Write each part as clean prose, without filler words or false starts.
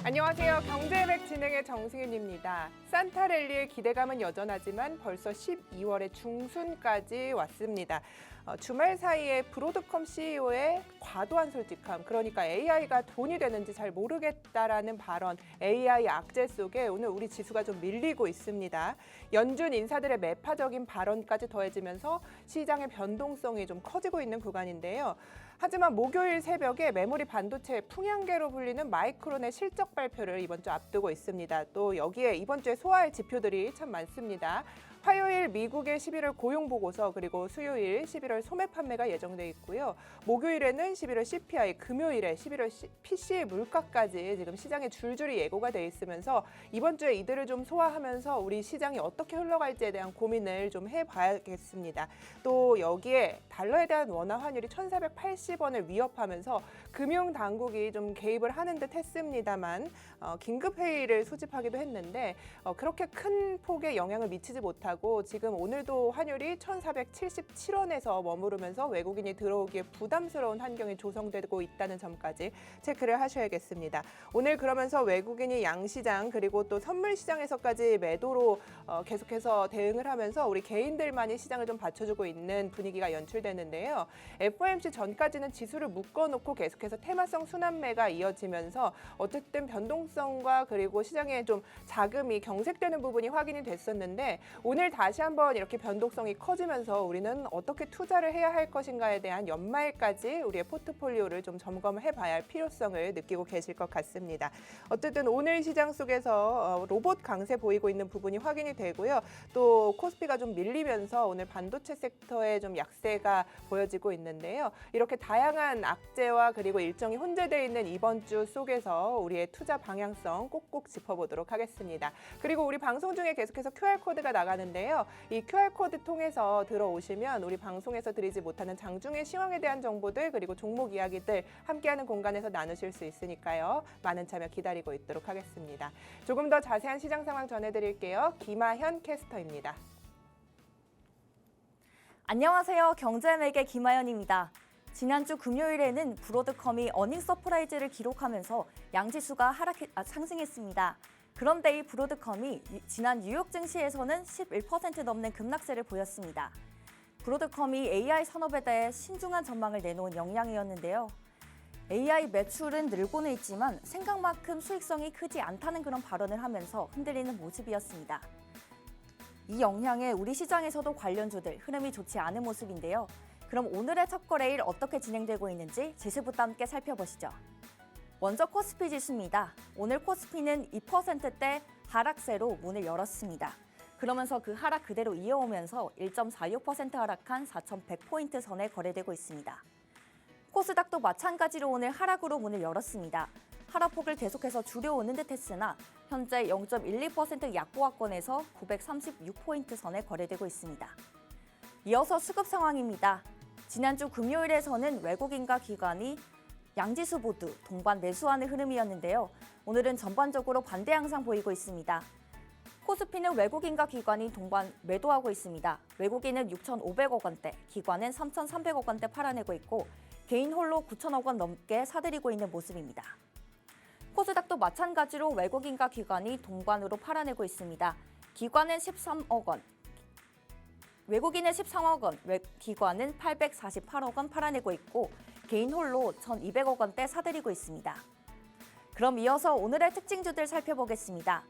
안녕하세요. 경제백 진행의 정승윤입니다. 산타랠리의 기대감은 여전하지만 벌써 12월의 중순까지 왔습니다. 주말 사이에 브로드컴 CEO의 과도한 솔직함, 그러니까 AI가 돈이 되는지 잘 모르겠다라는 발언, AI 악재 속에 오늘 우리 지수가 좀 밀리고 있습니다. 연준 인사들의 매파적인 발언까지 더해지면서 시장의 변동성이 좀 커지고 있는 구간인데요. 하지만 목요일 새벽에 메모리 반도체의 풍향계로 불리는 마이크론의 실적 발표를 이번 주 앞두고 있습니다. 또 여기에 이번 주에 소화할 지표들이 참 많습니다. 화요일 미국의 11월 고용보고서, 그리고 수요일 11월 소매 판매가 예정돼 있고요. 목요일에는 11월 CPI, 금요일에 11월 PC 물가까지 지금 시장에 줄줄이 예고가 돼 있으면서 이번 주에 이들을 좀 소화하면서 우리 시장이 어떻게 흘러갈지에 대한 고민을 좀 해봐야겠습니다. 또 여기에 달러에 대한 원화 환율이 1,480원을 위협하면서 금융당국이 좀 개입을 하는 듯 했습니다만 긴급회의를 소집하기도 했는데 그렇게 큰 폭의 영향을 미치지 못하고 지금 오늘도 환율이 1,477원에서 머무르면서 외국인이 들어오기에 부담스러운 환경이 조성되고 있다는 점까지 체크를 하셔야겠습니다. 오늘 그러면서 외국인이 양시장 그리고 또 선물시장에서까지 매도로 계속해서 대응을 하면서 우리 개인들만이 시장을 좀 받쳐주고 있는 분위기가 연출되는데요. FOMC 전까지는 지수를 묶어놓고 계속해서 테마성 순환매가 이어지면서 어쨌든 변동성과 그리고 시장에 좀 자금이 경색되는 부분이 확인이 됐었는데 오늘 다시 한번 이렇게 변동성이 커지면서 우리는 어떻게 투자를 해야 할 것인가에 대한 연말까지 우리의 포트폴리오를 좀 점검해 봐야 할 필요성을 느끼고 계실 것 같습니다. 어쨌든 오늘 시장 속에서 로봇 강세 보이고 있는 부분이 확인이 되고요. 또 코스피가 좀 밀리면서 오늘 반도체 섹터에 좀 약세가 보여지고 있는데요. 이렇게 다양한 악재와 그리고 일정이 혼재되어 있는 이번 주 속에서 우리의 투자 방향성 꼭꼭 짚어보도록 하겠습니다. 그리고 우리 방송 중에 계속해서 QR코드가 나가는데요. 이 QR코드 통해서 들어오시면 우리 방송에서 드리지 못하는 장중의 시황에 대한 정보들 그리고 종목 이야기들 함께하는 공간에서 나누실 수 있으니까요. 많은 참여 기다리고 있도록 하겠습니다. 조금 더 자세한 시장 상황 전해드릴게요. 김아현 캐스터입니다. 안녕하세요. 경제맥의 김아연입니다. 지난주 금요일에는 브로드컴이 어닝 서프라이즈를 기록하면서 양지수가 상승했습니다. 그런데 이 브로드컴이 지난 뉴욕 증시에서는 11% 넘는 급락세를 보였습니다. 브로드컴이 AI 산업에 대해 신중한 전망을 내놓은 영향이었는데요. AI 매출은 늘고는 있지만 생각만큼 수익성이 크지 않다는 그런 발언을 하면서 흔들리는 모습이었습니다. 이 영향에 우리 시장에서도 관련주들 흐름이 좋지 않은 모습인데요. 그럼 오늘의 첫 거래일 어떻게 진행되고 있는지 지수부터 함께 살펴보시죠. 먼저 코스피 지수입니다. 오늘 코스피는 2%대 하락세로 문을 열었습니다. 그러면서 그 하락 그대로 이어오면서 1.46% 하락한 4,100포인트 선에 거래되고 있습니다. 코스닥도 마찬가지로 오늘 하락으로 문을 열었습니다. 하락폭을 계속해서 줄여오는 듯 했으나 현재 0.12% 약보합권에서 936포인트 선에 거래되고 있습니다. 이어서 수급 상황입니다. 지난주 금요일에서는 외국인과 기관이 양지수 모두 동반 매수하는 흐름이었는데요. 오늘은 전반적으로 반대 양상 보이고 있습니다. 코스피는 외국인과 기관이 동반 매도하고 있습니다. 외국인은 6,500억 원대, 기관은 3,300억 원대 팔아내고 있고 개인 홀로 9,000억 원 넘게 사들이고 있는 모습입니다. 코스닥도 마찬가지로 외국인과 기관이 동반으로 팔아내고 있습니다. 기관은 13억 원, 외국인은 13억 원, 기관은 848억 원 팔아내고 있고 개인 홀로 1,200억 원대 사들이고 있습니다. 그럼 이어서 오늘의 특징주들 살펴보겠습니다.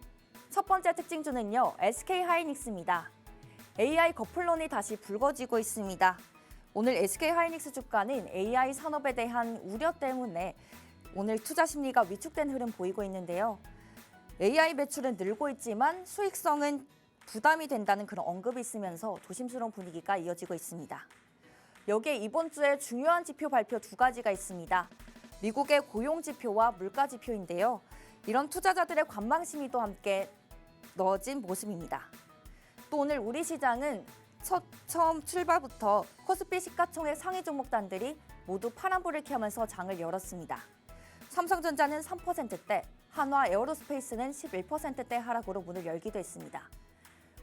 첫 번째 특징주는요, SK하이닉스입니다. AI 거품론이 다시 불거지고 있습니다. 오늘 SK하이닉스 주가는 AI 산업에 대한 우려 때문에 오늘 투자 심리가 위축된 흐름 보이고 있는데요. AI 매출은 늘고 있지만 수익성은 부담이 된다는 그런 언급이 있으면서 조심스러운 분위기가 이어지고 있습니다. 여기에 이번 주에 중요한 지표 발표 두 가지가 있습니다. 미국의 고용 지표와 물가 지표인데요. 이런 투자자들의 관망 심리도 함께 넣어진 모습입니다. 또 오늘 우리 시장은 처음 출발부터 코스피 시가총액 상위 종목단들이 모두 파란불을 켜면서 장을 열었습니다. 삼성전자는 3%대, 한화 에어로스페이스는 11%대 하락으로 문을 열기도 했습니다.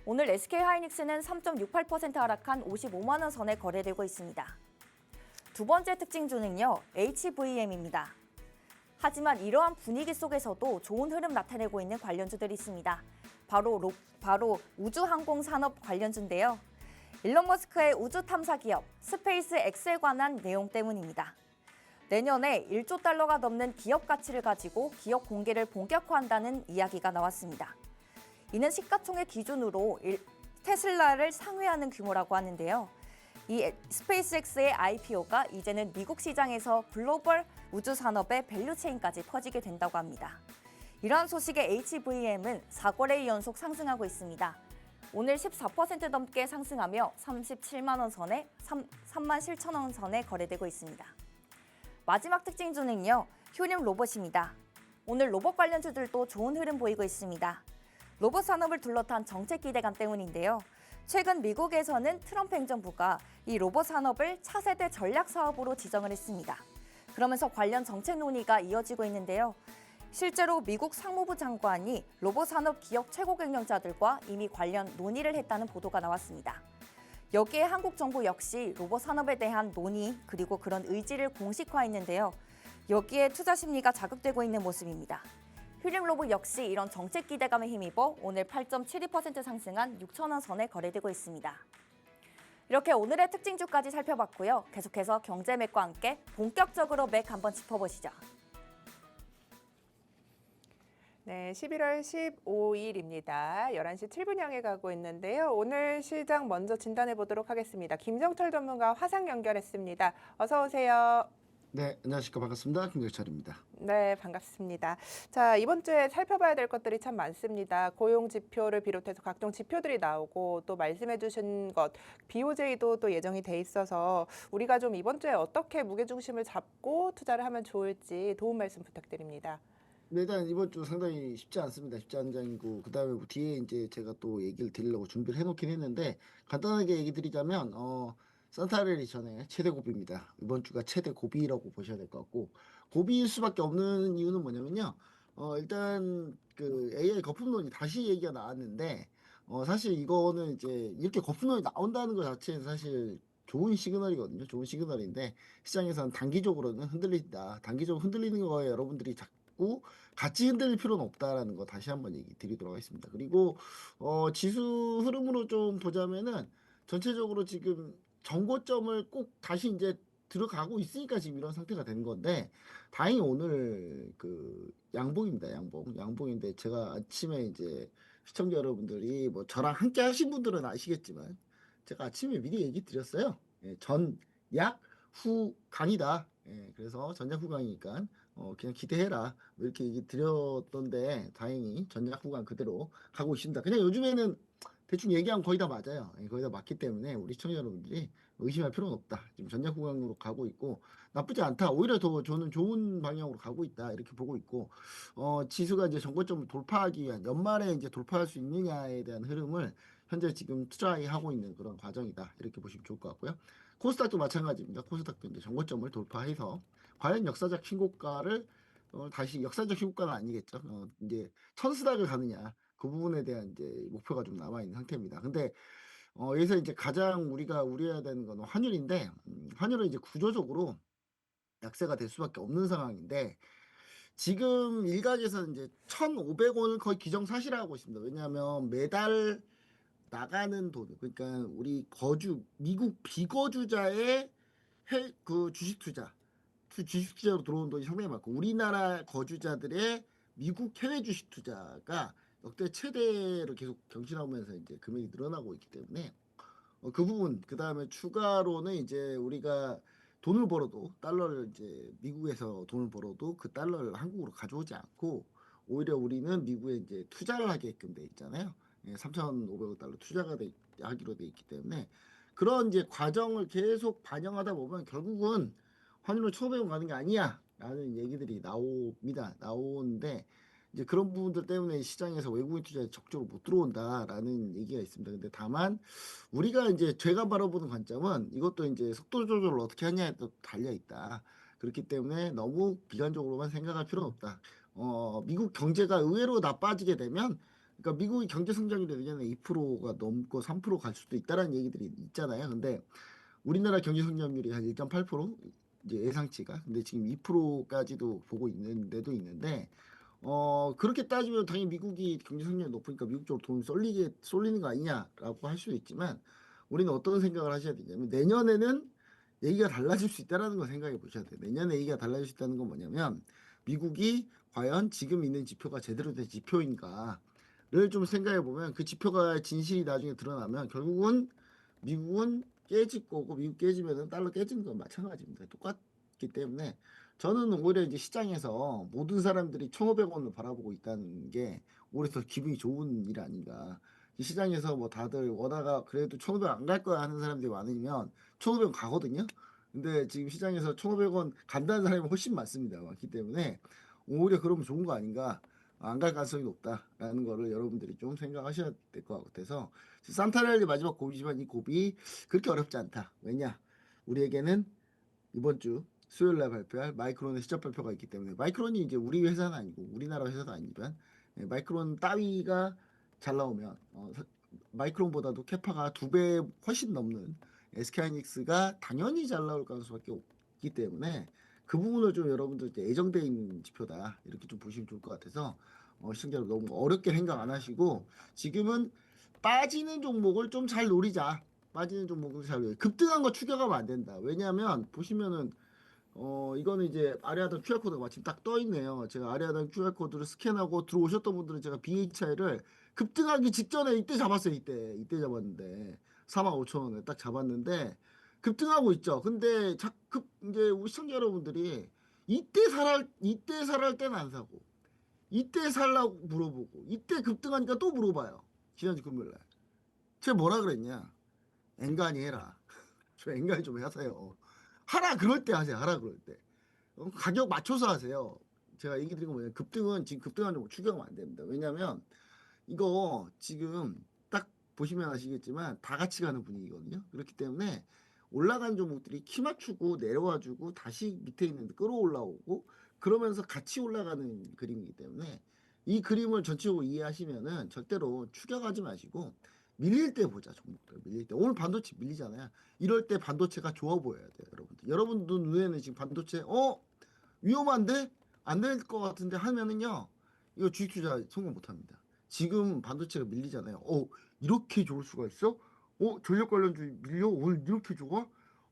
오늘 SK하이닉스는 3.68% 하락한 55만 원 선에 거래되고 있습니다. 두 번째 특징주는요, HVM입니다. 하지만 이러한 분위기 속에서도 좋은 흐름 나타내고 있는 관련주들이 있습니다. 바로 우주항공 산업 관련주인데요. 일론 머스크의 우주 탐사 기업 스페이스 X에 관한 내용 때문입니다. 내년에 1조 달러가 넘는 기업 가치를 가지고 기업 공개를 본격화한다는 이야기가 나왔습니다. 이는 시가총액 기준으로 테슬라를 상회하는 규모라고 하는데요. 이 스페이스X의 IPO가 이제는 미국 시장에서 글로벌 우주 산업의 밸류체인까지 퍼지게 된다고 합니다. 이러한 소식에 HVM은 4거래 연속 상승하고 있습니다. 오늘 14% 넘게 상승하며 37만 원 선에 3만 7천 원 선에 거래되고 있습니다. 마지막 특징주는요, 효림 로봇입니다. 오늘 로봇 관련주들도 좋은 흐름 보이고 있습니다. 로봇 산업을 둘러싼 정책 기대감 때문인데요. 최근 미국에서는 트럼프 행정부가 이 로봇 산업을 차세대 전략 사업으로 지정을 했습니다. 그러면서 관련 정책 논의가 이어지고 있는데요. 실제로 미국 상무부 장관이 로봇 산업 기업 최고 경영자들과 이미 관련 논의를 했다는 보도가 나왔습니다. 여기에 한국 정부 역시 로봇 산업에 대한 논의 그리고 그런 의지를 공식화했는데요. 여기에 투자 심리가 자극되고 있는 모습입니다. 휘림 로봇 역시 이런 정책 기대감에 힘입어 오늘 8.72% 상승한 6천 원 선에 거래되고 있습니다. 이렇게 오늘의 특징주까지 살펴봤고요. 계속해서 경제맥과 함께 본격적으로 맥 한번 짚어보시죠. 네, 11월 15일입니다. 11시 7분 향해 가고 있는데요. 오늘 시장 먼저 진단해 보도록 하겠습니다. 김정철 전문가 화상 연결했습니다. 어서 오세요. 네, 안녕하십니까. 반갑습니다. 김정철입니다. 네, 반갑습니다. 자, 이번 주에 살펴봐야 될 것들이 참 많습니다. 고용 지표를 비롯해서 각종 지표들이 나오고 또 말씀해 주신 것, BOJ도 또 예정이 돼 있어서 우리가 좀 이번 주에 어떻게 무게중심을 잡고 투자를 하면 좋을지 도움 말씀 부탁드립니다. 네, 일단 이번 주 상당히 쉽지 않습니다. 쉽지 않은 장이고 그다음에 뭐 뒤에 이제 제가 또 얘기를 드리려고 준비를 해놓긴 했는데 간단하게 얘기 드리자면 산타렐리 전에 최대 고비입니다. 이번 주가 최대 고비라고 보셔야 될 것 같고 고비일 수밖에 없는 이유는 뭐냐면요. 일단 그 AI 거품론이 다시 얘기가 나왔는데 사실 이거는 이제 이렇게 거품론이 나온다는 것 자체는 사실 좋은 시그널이거든요. 좋은 시그널인데 시장에서는 단기적으로는 흔들린다. 단기적으로 흔들리는 거에 여러분들이 자꾸 같이 흔들릴 필요는 없다라는 거 다시 한번 얘기 드리도록 하겠습니다. 그리고 지수 흐름으로 좀 보자면은 전체적으로 지금 정고점을 꼭 다시 이제 들어가고 있으니까 지금 이런 상태가 된 건데 다행히 오늘 그 양봉입니다. 양봉인데 제가 아침에 이제 시청자 여러분들이 뭐 저랑 함께 하신 분들은 아시겠지만 제가 아침에 미리 얘기 드렸어요. 예, 전약 후 강이다. 예, 그래서 전약 후 강이니까 그냥 기대해라. 뭐 이렇게 얘기 드렸던데 다행히 전약 후 강 그대로 가고 있습니다. 그냥 요즘에는 대충 얘기하면 거의 다 맞아요. 예, 거의 다 맞기 때문에 우리 시청자 여러분들이 의심할 필요는 없다. 지금 전략 구간으로 가고 있고 나쁘지 않다. 오히려 더 저는 좋은 방향으로 가고 있다. 이렇게 보고 있고 지수가 이제 정고점을 돌파하기 위한 연말에 이제 돌파할 수 있느냐에 대한 흐름을 현재 지금 투자하고 있는 그런 과정이다. 이렇게 보시면 좋을 것 같고요. 코스닥도 마찬가지입니다. 코스닥도 이제 정고점을 돌파해서 과연 역사적 신고가를 다시 역사적 신고가는 아니겠죠. 이제 천스닥을 가느냐. 그 부분에 대한 이제 목표가 좀 남아 있는 상태입니다. 근데 여기서 이제 가장 우리가 우려해야 되는 건 환율인데 환율은 이제 구조적으로 약세가 될 수밖에 없는 상황인데 지금 일각에서 이제 1,500원을 거의 기정사실화하고 있습니다. 왜냐하면 매달 나가는 돈, 그러니까 우리 미국 비거주자의 그 주식 투자로 들어오는 돈이 상당히 많고 우리나라 거주자들의 미국 해외 주식 투자가 역대 최대로 계속 경신하면서 이제 금액이 늘어나고 있기 때문에 그 부분 그 다음에 추가로는 이제 우리가 돈을 벌어도 달러를 이제 미국에서 돈을 벌어도 그 달러를 한국으로 가져오지 않고 오히려 우리는 미국에 이제 투자를 하게끔 돼 있잖아요. 3,500억 달러 투자가 하기로 돼 있기 때문에 그런 이제 과정을 계속 반영하다 보면 결국은 환율을 1,500원 가는 게 아니야 라는 얘기들이 나오는데 이제 그런 부분들 때문에 시장에서 외국인 투자에 적극적으로 못 들어온다라는 얘기가 있습니다. 근데 다만 우리가 이제 제가 바라보는 관점은 이것도 이제 속도 조절을 어떻게 하냐에 또 달려 있다. 그렇기 때문에 너무 비관적으로만 생각할 필요는 없다. 미국 경제가 의외로 나빠지게 되면 그러니까 미국의 경제 성장률이 내년에 2%가 넘고 3%갈 수도 있다라는 얘기들이 있잖아요. 근데 우리나라 경제 성장률이 한 1.8%, 이제 예상치가. 근데 지금 2%까지도 보고 있는 데도 있는데 그렇게 따지면 당연히 미국이 경제 성장이 높으니까 미국 쪽으로 돈 쏠리는 거 아니냐라고 할 수도 있지만 우리는 어떤 생각을 하셔야 되냐면 내년에는 얘기가 달라질 수 있다라는 걸 생각해 보셔야 돼요. 내년에 얘기가 달라질 수 있다는 건 뭐냐면 미국이 과연 지금 있는 지표가 제대로 된 지표인가를 좀 생각해 보면 그 지표가 진실이 나중에 드러나면 결국은 미국은 깨질 거고 미국 깨지면은 달러 깨지는 건 마찬가지입니다. 똑같기 때문에 저는 오히려 이제 시장에서 모든 사람들이 1,500원을 바라보고 있다는 게 오히려 더 기분이 좋은 일 아닌가. 이 시장에서 뭐 다들 원화가 그래도 1,500원 안 갈 거야 하는 사람들이 많으면 1,500원 가거든요. 근데 지금 시장에서 1,500원 간다는 사람이 훨씬 많습니다. 많기 때문에 오히려 그러면 좋은 거 아닌가. 안 갈 가능성이 높다라는 거를 여러분들이 좀 생각하셔야 될 것 같아서 산타렐리 마지막 고비지만 이 고비 그렇게 어렵지 않다. 왜냐? 우리에게는 이번 주 수요일 날 발표할 마이크론의 실적 발표가 있기 때문에 마이크론이 이제 우리 회사는 아니고 우리나라 회사도 아니지만 마이크론 따위가 잘 나오면 마이크론보다도 캐파가 2배 훨씬 넘는 SK하이닉스가 당연히 잘 나올 가능성밖에 없기 때문에 그 부분을 좀 여러분들 이제 예정돼 있는 지표다 이렇게 좀 보시면 좋을 것 같아서 시청자 여러분 너무 어렵게 생각 안 하시고 지금은 빠지는 종목을 좀 잘 노리자. 빠지는 종목을 잘 노리자. 급등한 거 추격하면 안 된다. 왜냐하면 보시면은 이거는 이제 아래 하단 QR코드가 마침 딱 떠 있네요. 제가 아래 하단 QR코드를 스캔하고 들어오셨던 분들은 제가 BHI를 급등하기 직전에 이때 잡았어요. 이때 잡았는데 45,000원에 딱 잡았는데 급등하고 있죠. 근데 이제 우리 시청자 여러분들이 이때 살할 때는 안 사고 이때 살라고 물어보고 이때 급등하니까 또 물어봐요. 지난주 금요일 날. 제가 뭐라 그랬냐? 앵간히 해라. 저 앵간히 좀 하세요. 하라 그럴 때 하세요. 하라 그럴 때. 가격 맞춰서 하세요. 제가 얘기 드린 건 뭐냐면 급등은 지금 급등하는 거 추격하면 안 됩니다. 왜냐면 이거 지금 딱 보시면 아시겠지만 다 같이 가는 분위기거든요. 그렇기 때문에 올라간 종목들이 키 맞추고 내려와주고 다시 밑에 있는 데 끌어올라오고 그러면서 같이 올라가는 그림이기 때문에 이 그림을 전체적으로 이해하시면은 절대로 추격하지 마시고 밀릴 때 보자 종목들 밀릴 때 오늘 반도체 밀리잖아요. 이럴 때 반도체가 좋아 보여야 돼요, 여러분들. 여러분들 눈에는 지금 반도체 위험한데 안 될 것 같은데 하면은요 이거 주식 투자 성공 못 합니다. 지금 반도체가 밀리잖아요. 이렇게 좋을 수가 있어? 전력 관련주 밀려? 오늘 이렇게 좋아?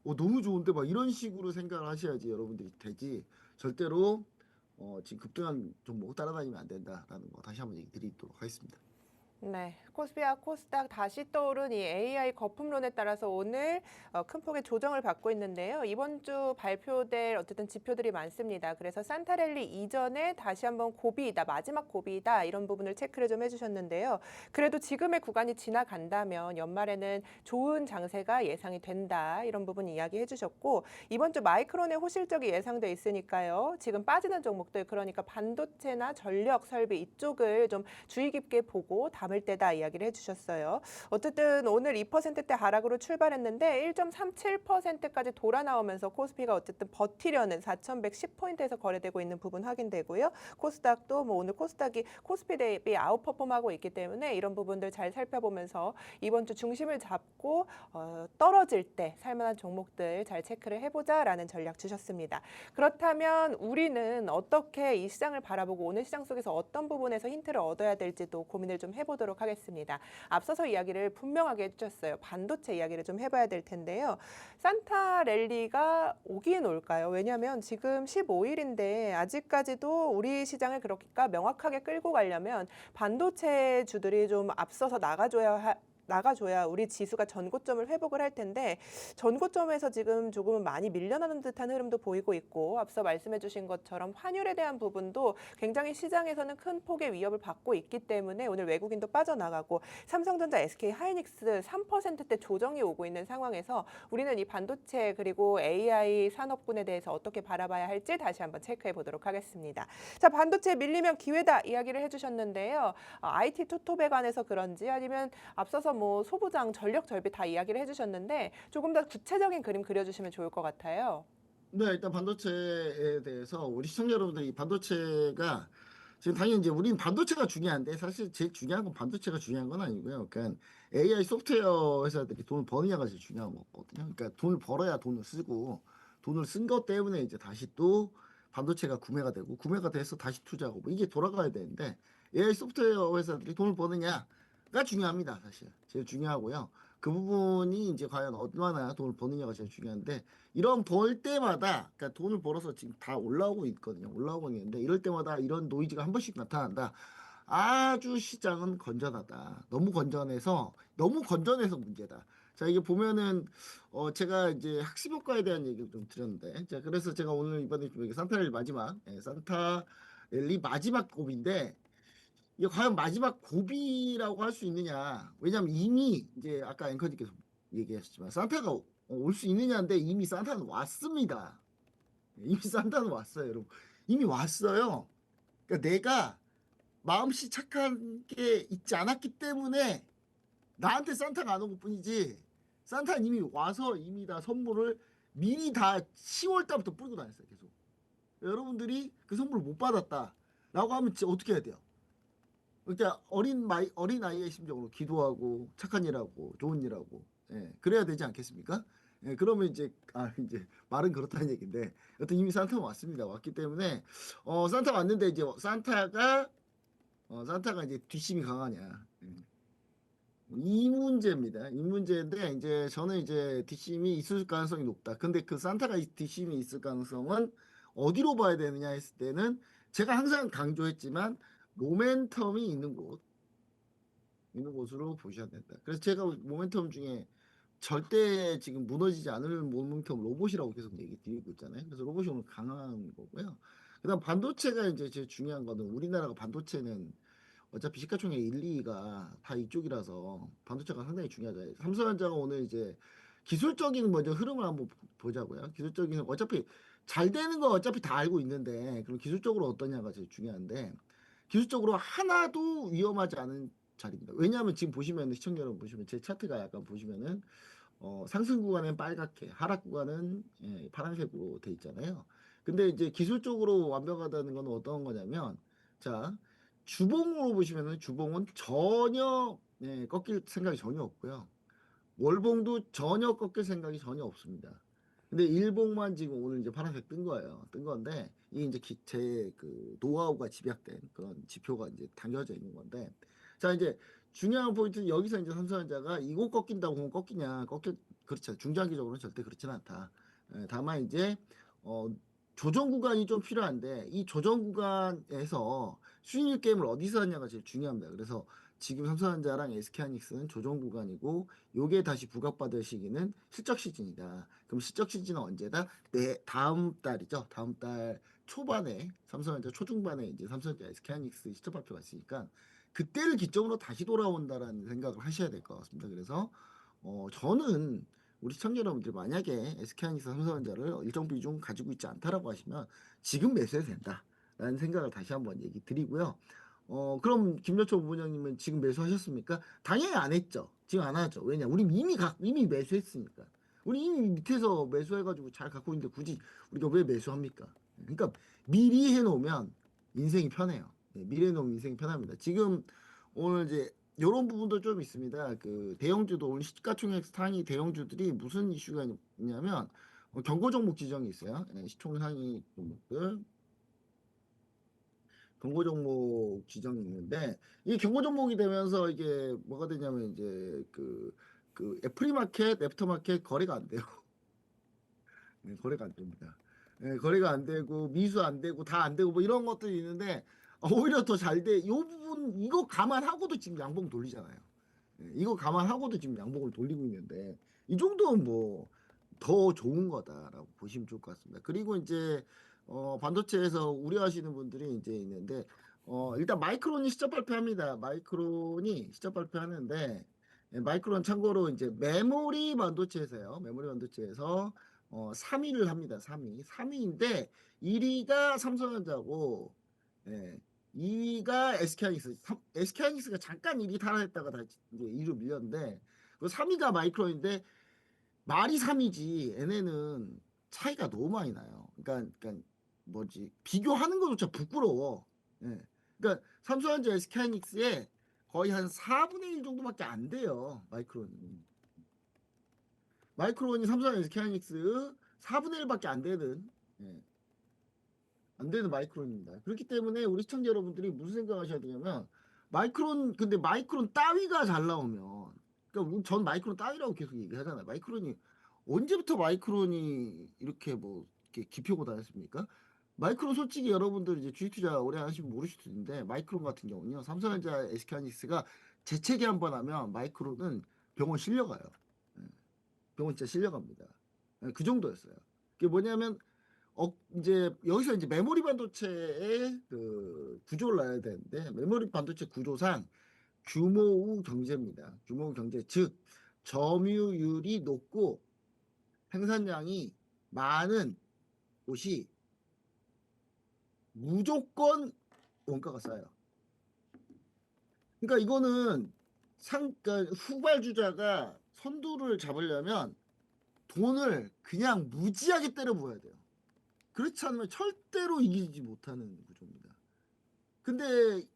너무 좋은데 막 이런 식으로 생각을 하셔야지 여러분들이 되지. 절대로 지금 급등한 종목 따라다니면 안 된다라는 거 다시 한번 얘기 드리도록 하겠습니다. 네, 코스피와 코스닥 다시 떠오른 이 AI 거품론에 따라서 오늘 큰 폭의 조정을 받고 있는데요. 이번 주 발표될 어쨌든 지표들이 많습니다. 그래서 산타랠리 이전에 다시 한번 고비이다, 마지막 고비이다 이런 부분을 체크를 좀 해주셨는데요. 그래도 지금의 구간이 지나간다면 연말에는 좋은 장세가 예상이 된다 이런 부분 이야기해 주셨고 이번 주 마이크론의 호실적이 예상돼 있으니까요. 지금 빠지는 종목들 그러니까 반도체나 전력 설비 이쪽을 좀 주의 깊게 보고 담을 때다 이야기를 해주셨어요. 어쨌든 오늘 2%대 하락으로 출발했는데 1.37%까지 돌아 나오면서 코스피가 어쨌든 버티려는 4,110포인트에서 거래되고 있는 부분 확인되고요. 코스닥도 뭐 오늘 코스피 대비 아웃퍼폼하고 있기 때문에 이런 부분들 잘 살펴보면서 이번 주 중심을 잡고 떨어질 때 살만한 종목들 잘 체크를 해보자라는 전략 주셨습니다. 그렇다면 우리는 어떻게 이 시장을 바라보고 오늘 시장 속에서 어떤 부분에서 힌트를 얻어야 될지도 고민을 좀 해보도록 하겠습니다. 앞서서 이야기를 분명하게 해주셨어요. 반도체 이야기를 좀 해봐야 될 텐데요. 산타랠리가 오긴 올까요? 왜냐하면 지금 15일인데 아직까지도 우리 시장을 그렇게 명확하게 끌고 가려면 반도체 주들이 좀 앞서서 나가줘야 우리 지수가 전고점을 회복을 할 텐데 전고점에서 지금 조금은 많이 밀려나는 듯한 흐름도 보이고 있고 앞서 말씀해 주신 것처럼 환율에 대한 부분도 굉장히 시장에서는 큰 폭의 위협을 받고 있기 때문에 오늘 외국인도 빠져나가고 삼성전자, SK하이닉스 3%대 조정이 오고 있는 상황에서 우리는 이 반도체 그리고 AI 산업군에 대해서 어떻게 바라봐야 할지 다시 한번 체크해 보도록 하겠습니다. 자, 반도체 밀리면 기회다 이야기를 해주셨는데요. IT 투톱에 관해서 그런지 아니면 앞서서 뭐 소부장, 전력 절비 다 이야기를 해주셨는데 조금 더 구체적인 그림 그려주시면 좋을 것 같아요. 네, 일단 반도체에 대해서 우리 시청자 여러분들이 반도체가 지금 당연히 이제 우리는 반도체가 중요한데 사실 제일 중요한 건 반도체가 중요한 건 아니고요. 그러니까 AI 소프트웨어 회사들이 돈을 버느냐가 제일 중요한 거거든요. 그러니까 돈을 벌어야 돈을 쓰고 돈을 쓴 것 때문에 이제 다시 또 반도체가 구매가 되고 구매가 돼서 다시 투자하고 뭐 이게 돌아가야 되는데 AI 소프트웨어 회사들이 돈을 버느냐가 중요합니다. 사실 제일 중요하고요. 그 부분이 이제 과연 얼마나 돈을 버느냐가 제일 중요한데 이런 벌 때마다 그러니까 돈을 벌어서 지금 다 올라오고 있거든요. 올라오고 있는데 이럴 때마다 이런 노이즈가 한 번씩 나타난다. 아주 시장은 건전하다. 너무 건전해서 문제다. 자, 이게 보면은 제가 이제 학습 효과에 대한 얘기를 좀 드렸는데, 자, 그래서 제가 오늘 이번에 좀 이게 산타랠리 마지막, 산타랠리 마지막 고비인데, 이게 과연 마지막 고비라고 할 수 있느냐? 왜냐면 이미 이제 아까 앵커님께서 얘기하셨지만 산타가 올 수 있느냐인데 이미 산타는 왔습니다. 이미 산타는 왔어요, 여러분. 이미 왔어요. 그러니까 내가 마음씨 착한 게 있지 않았기 때문에 나한테 산타가 안 온 것뿐이지 산타는 이미 와서 이미 다 선물을 미리 다 10월 달부터 뿌리고 다녔어요. 계속. 여러분들이 그 선물을 못 받았다라고 하면 진짜 어떻게 해야 돼요? 그러니까 어린 아이의 심정으로 기도하고 착한 일하고 좋은 일하고 예, 그래야 되지 않겠습니까? 예, 그러면 이제 말은 그렇다는 얘기인데 여튼 이미 산타가 왔습니다. 왔기 때문에 산타 왔는데 이제 산타가 이제 뒷심이 강하냐. 이 문제입니다. 이 문제인데 이제 저는 이제 뒷심이 있을 가능성이 높다. 근데 그 산타가 뒷심이 있을 가능성은 어디로 봐야 되느냐 했을 때는 제가 항상 강조했지만 모멘텀이 있는 곳으로 보셔야 된다. 그래서 제가 모멘텀 중에 절대 지금 무너지지 않을 모멘텀 로봇이라고 계속 얘기 드리고 있잖아요. 그래서 로봇이 오늘 강한 거고요. 그다음 반도체가 이제 제일 중요한 거는 우리나라가 반도체는 어차피 시가총액 1, 2위가 다 이쪽이라서 반도체가 상당히 중요하죠. 삼성전자가 오늘 이제 기술적인 먼저 흐름을 한번 보자고요. 기술적인 어차피 잘 되는 거 어차피 다 알고 있는데 그럼 기술적으로 어떠냐가 제일 중요한데 기술적으로 하나도 위험하지 않은 자리입니다. 왜냐하면 지금 보시면 시청자 여러분 보시면 제 차트가 약간 보시면은 상승 구간은 빨갛게 하락 구간은 파란색으로 돼 있잖아요. 근데 이제 기술적으로 완벽하다는 건 어떤 거냐면 자 주봉으로 보시면은 주봉은 전혀 꺾일 생각이 전혀 없고요. 월봉도 전혀 꺾일 생각이 전혀 없습니다. 근데 일봉만 지금 오늘 이제 파란색 뜬 거예요. 뜬 건데 이게 이제 제그 노하우가 집약된 그런 지표가 이제 당겨져 있는 건데 자 이제 중요한 포인트는 여기서 이제 삼성전자가 이거 꺾인다고 보면 꺾이냐 그렇죠. 중장기적으로는 절대 그렇지는 않다. 다만 이제 어, 조정 구간이 좀 필요한데 이 조정 구간에서 수익률 게임을 어디서 하냐가 제일 중요합니다. 그래서 지금 삼성전자랑 SK하이닉스는 조정 구간이고 요게 다시 부각받을 시기는 실적 시즌이다. 그럼 실적 시즌은 언제다? 다음 달이죠. 다음 달 초반에 삼성전자 초중반에 이제 삼성전자 SK하이닉스 실적 발표가 있으니까 그때를 기점으로 다시 돌아온다라는 생각을 하셔야 될 것 같습니다. 그래서 저는 우리 시청자 여러분들 만약에 SK하이닉스 삼성전자를 일정 비중 가지고 있지 않다라고 하시면 지금 매수해도 된다라는 생각을 다시 한번 얘기 드리고요. 그럼 김여초 부부장님은 지금 매수하셨습니까? 당연히 안 했죠. 지금 안 하죠. 왜냐? 우리 이미 매수했으니까. 우리 이미 밑에서 매수해가지고 잘 갖고 있는데 굳이 우리가 왜 매수합니까? 그러니까 미리 해놓으면 인생이 편해요. 미리 해놓으면 인생이 편합니다. 지금 오늘 이제 이런 부분도 좀 있습니다. 그 대형주도 오늘 시가총액 상위 대형주들이 무슨 이슈가 있냐면 경고 종목 지정이 있어요. 시총 상위 종목들. 경고 종목 지정이 있는데 이 경고 종목이 되면서 이게 뭐가 되냐면 이제 그 애프리마켓, 애프터마켓 거래가 안 돼요. 네, 거래가 안 됩니다. 네, 거래가 안 되고 미수 안 되고 다 안 되고 뭐 이런 것들이 있는데 오히려 더 잘 돼. 이 부분 이거 감안하고도 지금 양봉 돌리잖아요. 이거 감안하고도 지금 양봉을 돌리고 있는데 이 정도는 뭐 더 좋은 거다라고 보시면 좋을 것 같습니다. 그리고 이제 반도체에서 우려하시는 분들이 이제 있는데 일단 마이크론이 시적 발표합니다. 마이크론이 시적 발표하는데 마이크론 참고로 이제 메모리 반도체에서요. 메모리 반도체에서 3위를 합니다. 3위. 3위인데 1위가 삼성전자고 예. 2위가 SK하이닉스. SK하이닉스가 잠깐 1위 탈환했다가 다시 이제 2위로 밀렸는데 그 3위가 마이크론인데 말이 3위지 얘네는 차이가 너무 많이 나요. 그러니까 뭐지 비교하는 것조차 부끄러워. 예. 그러니까 삼성전자 SK하이닉스의 거의 한 4분의 1 정도밖에 안 돼요. 마이크론이 삼성 SK하이닉스 4분의 1밖에 안 되는 예, 안 되는 마이크론입니다. 그렇기 때문에 우리 시청자 여러분들이 무슨 생각하셔야 되냐면 마이크론 근데 마이크론 따위가 잘 나오면 그러니까 전 마이크론 따위라고 계속 얘기하잖아요. 마이크론이 언제부터 마이크론이 이렇게 뭐 이렇게 기표고 다녔습니까? 마이크론 솔직히 여러분들 이제 주식 투자 오래 하시면 모르실 수 있는데 마이크론 같은 경우는요. 삼성전자, SK하이닉스가 재채기 한번 하면 마이크론은 병원 실려가요. 예, 병원 진짜 실려갑니다. 예, 그 정도였어요. 그게 뭐냐면 이제 여기서 이제 메모리 반도체의 그 구조를 알아야 되는데 메모리 반도체 구조상 규모우 경제입니다. 규모우 경제 즉 점유율이 높고 생산량이 많은 곳이 무조건 원가가 싸요. 그러니까 이거는 그러니까 후발주자가 선두를 잡으려면 돈을 그냥 무지하게 때려 부어야 돼요. 그렇지 않으면 절대로 이기지 못하는 구조입니다. 근데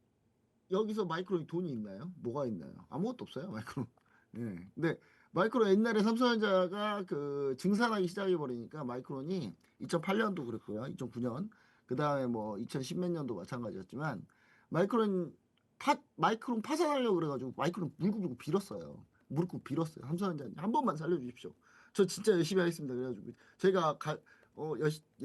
여기서 마이크론이 돈이 있나요? 뭐가 있나요? 아무것도 없어요, 마이크론. 예. 근데 마이크론 옛날에 삼성전자가 그 증산하기 시작해 버리니까 마이크론이 2008년도 그랬고요. 2009년. 그다음에 뭐 2010 몇 년도 마찬가지였지만 마이크론 파산하려고 그래 가지고 마이크론 물고 물고 빌었어요. 무릎 꿇고 빌었어요. 삼성전자 한 번만 살려 주십시오. 저 진짜 열심히 하겠습니다. 그래 가지고 제가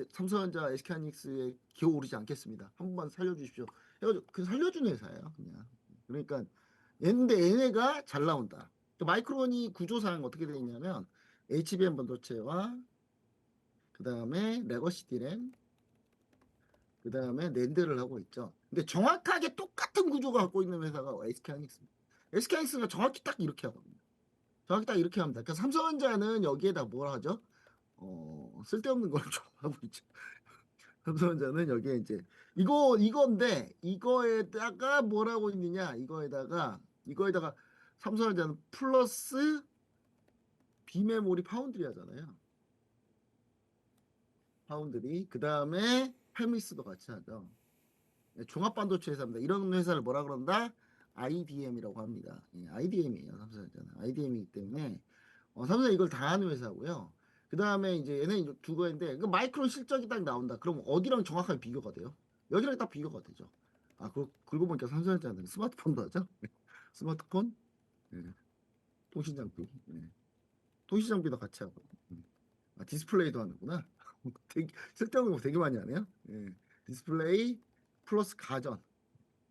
삼성전자 SK하이닉스에 기어오르지 않겠습니다. 한 번만 살려 주십시오. 해가지고 그 살려주는 회사예요, 그냥. 그러니까 얘네가 잘 나온다. 또 마이크론이 구조상 어떻게 되어 있냐면 HBM 반도체와 그 다음에 레거시 디램, 그 다음에 낸드를 하고 있죠. 근데 정확하게 똑같은 구조가 갖고 있는 회사가 SK하이닉스입니다. SK하이닉스가 정확히 딱 이렇게 하거든요. 정확히 딱 이렇게 합니다. 그러니까 삼성전자는 여기에다 뭘 하죠? 쓸데없는 걸 좀 하고 있죠. 삼성전자는 여기에 이제 이건데 이거에다가 뭘 하고 있느냐? 이거에다가 삼성전자는 플러스 비메모리 파운드리 하잖아요. 파운드리 그 다음에 팹리스도 같이 하죠. 종합 반도체 회사입니다. 이런 회사를 뭐라 그런다? IDM이라고 합니다. IDM이에요. 삼성전자는 IDM이기 때문에 삼성은 이걸 다 하는 회사고요. 그 다음에 이제 얘네 이제 두 개인데 그 마이크론 실적이 딱 나온다. 그럼 어디랑 정확하게 비교가 돼요? 여기랑 딱 비교가 되죠. 그러고 보니까 삼성전자는 스마트폰도 하죠. 스마트폰, 예, 통신장비, 예, 통신장비도 같이 하고, 디스플레이도 하는구나. 쓸데없는 거 되게 많이 하네요. 예, 디스플레이 플러스 가전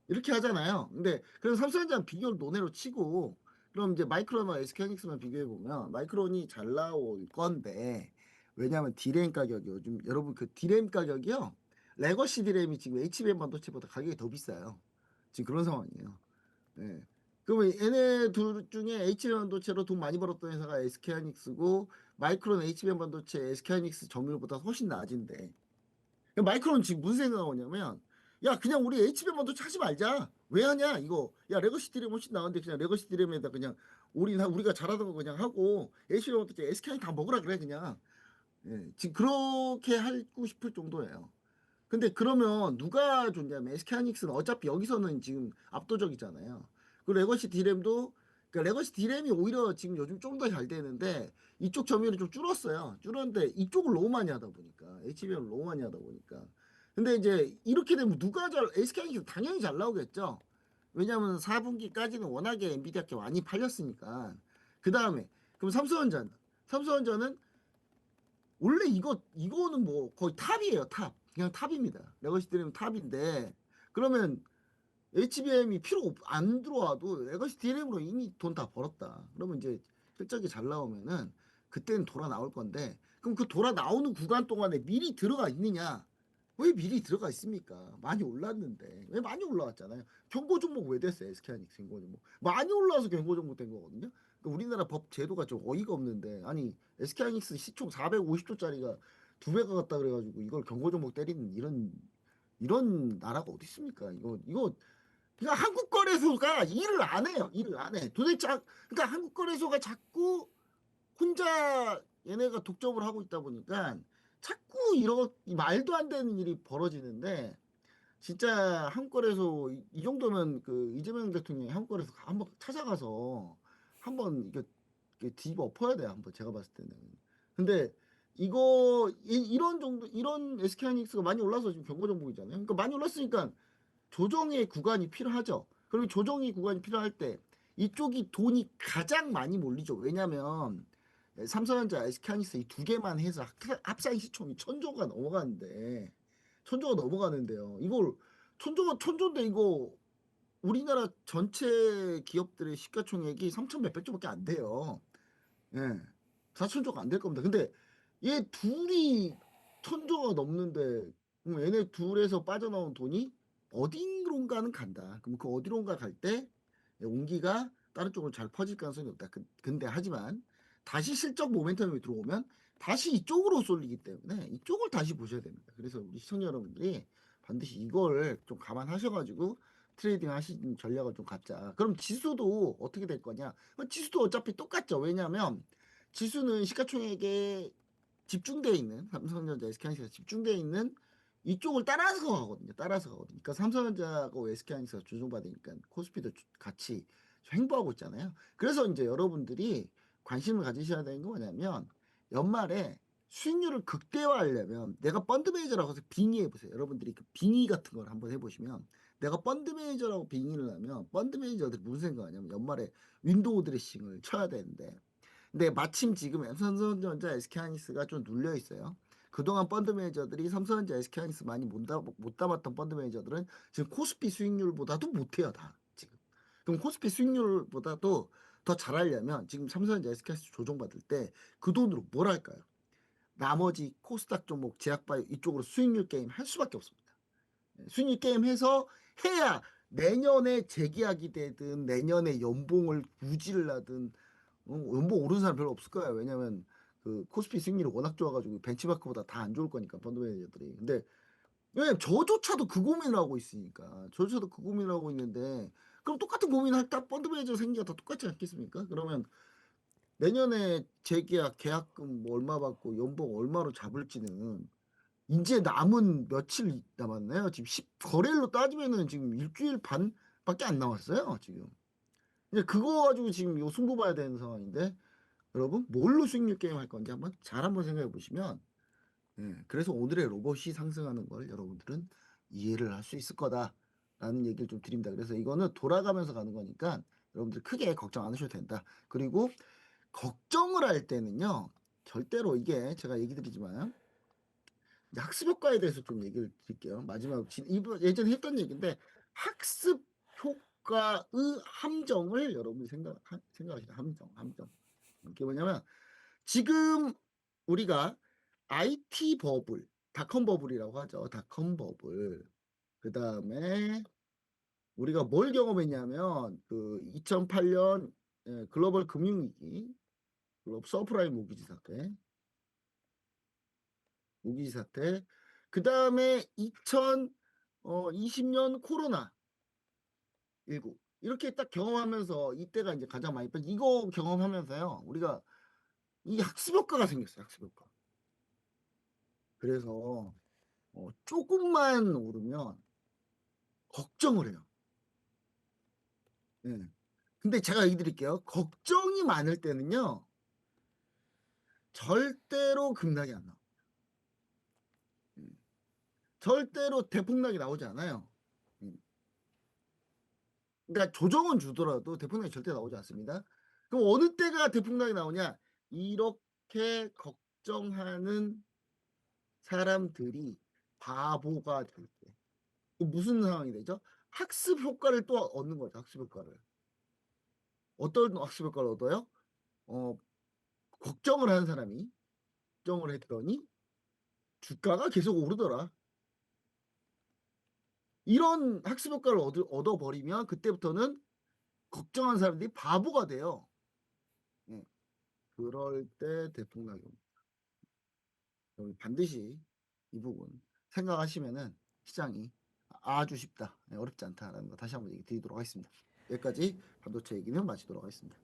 이렇게 하잖아요. 근데 그래서 삼성전자는 비교를 논외로 치고 그럼 이제 마이크론과 SK하이닉스만 비교해 보면 마이크론이 잘 나올 건데 왜냐하면 디램 가격이 요즘 여러분 그 디램 가격이요 레거시 디램이 지금 HBM 반도체보다 가격이 더 비싸요. 지금 그런 상황이에요. 예. 그러면 얘네 둘 중에 HBM 반도체로 돈 많이 벌었던 회사가 SK하이닉스고 마이크론 HBM 반도체 SK하이닉스 점유율보다 훨씬 낮은데 마이크론 지금 무슨 생각하고 있냐면 야 그냥 우리 HBM 반도체 하지 말자. 왜 하냐 이거. 야 레거시 디램 훨씬 나은데 그냥 레거시 디램에다 그냥 우리가 잘하던 거 그냥 하고 HBM 반도체 SKI 다 먹으라 그래 그냥. 예, 지금 그렇게 하고 싶을 정도예요. 근데 그러면 누가 좋냐면 SK하이닉스는 어차피 여기서는 지금 압도적이잖아요. 그 레거시 디램도 그러니까 레거시 디램이 오히려 지금 요즘 좀 더 잘 되는데 이쪽 점유율이 좀 줄었어요. 줄었는데 이쪽을 너무 많이 하다 보니까 HBM을 너무 많이 하다 보니까 근데 이제 이렇게 되면 SK하이닉스 당연히 잘 나오겠죠. 왜냐하면 4분기까지는 워낙에 엔비디아께 많이 팔렸으니까. 그 다음에 그럼 삼성전자는 원래 이거는 뭐 거의 탑이에요, 탑. 그냥 탑입니다. 레거시 디램은 탑인데 그러면 HBM이 안 들어와도 레거시 디램으로 이미 돈 다 벌었다. 그러면 이제 실적이 잘 나오면은 그때는 돌아 나올 건데 그럼 그 돌아 나오는 구간 동안에 미리 들어가 있느냐? 왜 미리 들어가 있습니까? 많이 올랐는데 왜 많이 올라왔잖아요. 경고 종목 왜 됐어요? SK하이닉스 경고 종목 많이 올라와서 경고 종목 된 거거든요. 그러니까 우리나라 법 제도가 좀 어이가 없는데 아니 SK하이닉스 시총 450조짜리가 두 배가 갔다 그래가지고 이걸 경고 종목 때리는 이런 나라가 어디 있습니까? 이거 그러니까 한국 거래소가 일을 안 해요. 일을 안 해. 도대체 그러니까 한국 거래소가 자꾸 혼자 얘네가 독점을 하고 있다 보니까 자꾸 이런 말도 안 되는 일이 벌어지는데 진짜 한국거래소 이 정도면 그 이재명 대통령이 한국거래소 한번 찾아가서 한번 이게 뒤집어 엎어야 돼요. 한번 제가 봤을 때는. 근데 이런 정도 이런 SK하이닉스가 많이 올라서 지금 경고 종목이잖아요. 그러니까 많이 올랐으니까 조정의 구간이 필요하죠. 그럼 조정의 구간이 필요할 때 이쪽이 돈이 가장 많이 몰리죠. 왜냐면 삼성전자, SK하이닉스 이 두 개만 해서 합산 시총이 천조가 넘어가는데 천조가 넘어가는데요. 이걸 천조인데 이거 우리나라 전체 기업들의 시가총액이 3천 몇백 조밖에 안 돼요. 예. 4천조가 안 될 겁니다. 근데 얘 둘이 천조가 넘는데 그럼 얘네 둘에서 빠져나온 돈이 어디론가는 간다. 그럼 그 어디론가 갈 때 온기가 다른 쪽으로 잘 퍼질 가능성이 없다. 근데 하지만 다시 실적 모멘텀이 들어오면 다시 이쪽으로 쏠리기 때문에 이쪽을 다시 보셔야 됩니다. 그래서 우리 시청자 여러분들이 반드시 이걸 좀 감안하셔가지고 트레이딩 하시는 전략을 좀 갖자. 그럼 지수도 어떻게 될 거냐? 지수도 어차피 똑같죠. 왜냐하면 지수는 시가총액에 집중되어 있는 삼성전자, SK하이닉스가 집중되어 있는 이쪽을 따라서 가거든요. 따라서 가거든요. 그러니까 삼성전자하고 SK하이닉스가 조정받으니까 코스피도 같이 횡보하고 있잖아요. 그래서 이제 여러분들이 관심을 가지셔야 되는 건 뭐냐면 연말에 수익률을 극대화하려면 내가 펀드 매니저라고 해서 빙의 해보세요. 여러분들이 그 빙의 같은 걸 한번 해보시면 내가 펀드 매니저라고 빙의를 하면 펀드 매니저들이 무슨 생각하냐면 연말에 윈도우 드레싱을 쳐야 되는데 근데 마침 지금 삼성전자, SK하이닉스가 좀 눌려 있어요. 그동안 펀드 매니저들이 삼성전자, SK하이닉스 많이 못 담았던 펀드 매니저들은 지금 코스피 수익률보다도 못해요, 다 지금. 그럼 코스피 수익률보다도 더 잘하려면 지금 삼성전자, SK하이닉스 조정받을 때 그 돈으로 뭘 할까요? 나머지 코스닥 종목, 제약바이오 이쪽으로 수익률 게임 할 수밖에 없습니다. 수익률 게임 해서 해야 내년에 재계약이 되든 내년에 연봉을 유지를 하든 연봉 오르는 사람 별로 없을 거예요. 왜냐면 그 코스피 수익률이 워낙 좋아가지고 벤치마크보다 다 안 좋을 거니까 펀드 매니저들이. 근데 왜냐면 저조차도 그 고민을 하고 있으니까 저조차도 그 고민을 하고 있는데 그럼 똑같은 고민을 할 때 펀드 매니저 생기가 다 똑같지 않겠습니까? 그러면 내년에 재계약 계약금 뭐 얼마 받고 연봉 얼마로 잡을지는 이제 남은 며칠 남았나요? 지금 10거래일로 따지면은 지금 일주일 반밖에 안 남았어요. 지금. 이제 그거 가지고 지금 요 승부 봐야 되는 상황인데 여러분 뭘로 수익률 게임 할 건지 한번 잘 한번 생각해 보시면 그래서 오늘의 로봇이 상승하는 걸 여러분들은 이해를 할 수 있을 거다라는 얘기를 좀 드립니다. 그래서 이거는 돌아가면서 가는 거니까 여러분들 크게 걱정 안 하셔도 된다. 그리고 걱정을 할 때는요 절대로 이게 제가 얘기 드리지만 이제 학습 효과에 대해서 좀 얘기를 드릴게요. 마지막 이번 예전에 했던 얘기인데 학습 효과의 함정을 여러분이 생각하시라 함정. 이게 뭐냐면 지금 우리가 IT 버블, 닷컴 버블이라고 하죠. 닷컴 버블. 그 다음에 우리가 뭘 경험했냐면 그 2008년 글로벌 금융위기, 글로벌 서프라임 모기지 사태. 그 다음에 2020년 코로나 19 이렇게 딱 경험하면서 이때가 이제 가장 많이 이거 경험하면서요 우리가 이 학습 효과가 생겼어요. 학습 효과. 그래서 조금만 오르면 걱정을 해요. 예. 근데 제가 얘기 드릴게요. 걱정이 많을 때는요. 절대로 급락이 안 나와요. 절대로 대폭락이 나오지 않아요. 그러니까 조정은 주더라도 대폭락이 절대 나오지 않습니다. 그럼 어느 때가 대폭락이 나오냐? 이렇게 걱정하는 사람들이 바보가 될 때. 무슨 상황이 되죠? 학습 효과를 또 얻는 거죠. 학습 효과를. 어떤 학습 효과를 얻어요? 어, 걱정을 하는 사람이 걱정을 했더니 주가가 계속 오르더라. 이런 학습 효과를 얻어버리면 그때부터는 걱정한 사람들이 바보가 돼요. 예. 그럴 때 대폭락이 옵니다. 반드시 이 부분 생각하시면은 시장이 아주 쉽다, 어렵지 않다라는 거 다시 한번 얘기 드리도록 하겠습니다. 여기까지 반도체 얘기는 마치도록 하겠습니다.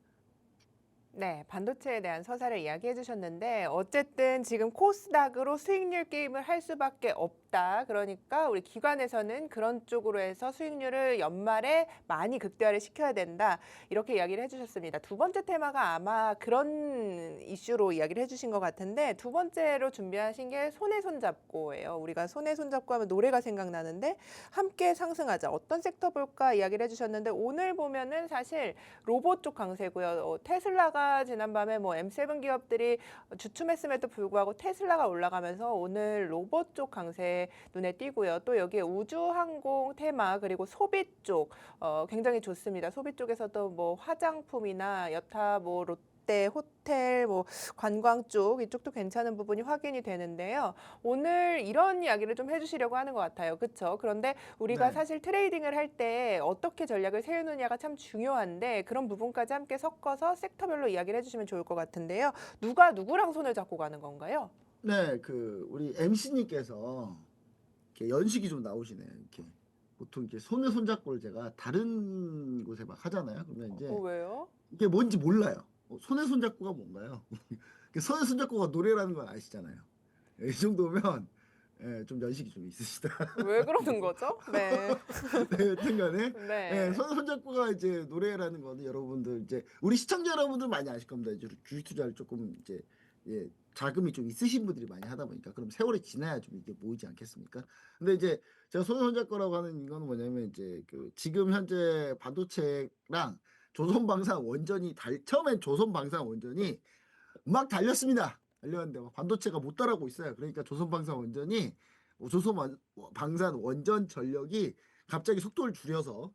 네, 반도체에 대한 서사를 이야기해 주셨는데 어쨌든 지금 코스닥으로 수익률 게임을 할 수밖에 없다. 있다. 그러니까 우리 기관에서는 그런 쪽으로 해서 수익률을 연말에 많이 극대화를 시켜야 된다. 이렇게 이야기를 해주셨습니다. 두 번째 테마가 아마 그런 이슈로 이야기를 해주신 것 같은데 두 번째로 준비하신 게 손에 손잡고예요. 우리가 손에 손잡고 하면 노래가 생각나는데 함께 상승하자. 어떤 섹터 볼까 이야기를 해주셨는데 오늘 보면은 사실 로봇 쪽 강세고요. 테슬라가 지난밤에 뭐 M7 기업들이 주춤했음에도 불구하고 테슬라가 올라가면서 오늘 로봇 쪽 강세 눈에 띄고요. 또 여기에 우주항공 테마 그리고 소비 쪽 굉장히 좋습니다. 소비 쪽에서도 뭐 화장품이나 여타 뭐 롯데 호텔 뭐 관광 쪽 이쪽도 괜찮은 부분이 확인이 되는데요. 오늘 이런 이야기를 좀 해주시려고 하는 것 같아요. 그렇죠? 그런데 우리가 네. 사실 트레이딩을 할 때 어떻게 전략을 세우느냐가 참 중요한데 그런 부분까지 함께 섞어서 섹터별로 이야기를 해주시면 좋을 것 같은데요. 누가 누구랑 손을 잡고 가는 건가요? 네, 그 우리 MC님께서 이렇게 연식이 좀 나오시네요. 이렇게 보통 이렇게 손에 손잡고를 제가 다른 곳에 막 하잖아요. 그러면 이제 왜요? 이게 뭔지 몰라요. 손에 손잡고가 뭔가요? 손에 손잡고가 노래라는 건 아시잖아요. 이 정도면 좀 연식이 좀 있으시다. 왜 그러는 거죠? 네. 네, 여튼간에 네. 손에 손잡고가 이제 노래라는 거는 여러분들 이제 우리 시청자 여러분들 많이 아실 겁니다. 이제 주식 투자를 조금 이제 자금이 좀 있으신 분들이 많이 하다 보니까 그럼 세월이 지나야 좀 이게 모이지 않겠습니까? 근데 이제 제가 손에 손잡고라고 하는 이거는 뭐냐면 이제 그 지금 현재 반도체랑 조선방산 원전이 처음엔 조선방산 원전이 막 달렸습니다. 달렸는데 막 반도체가 못 따라오고 있어요. 그러니까 조선방산 원전이 조선방산 원전 전력이 갑자기 속도를 줄여서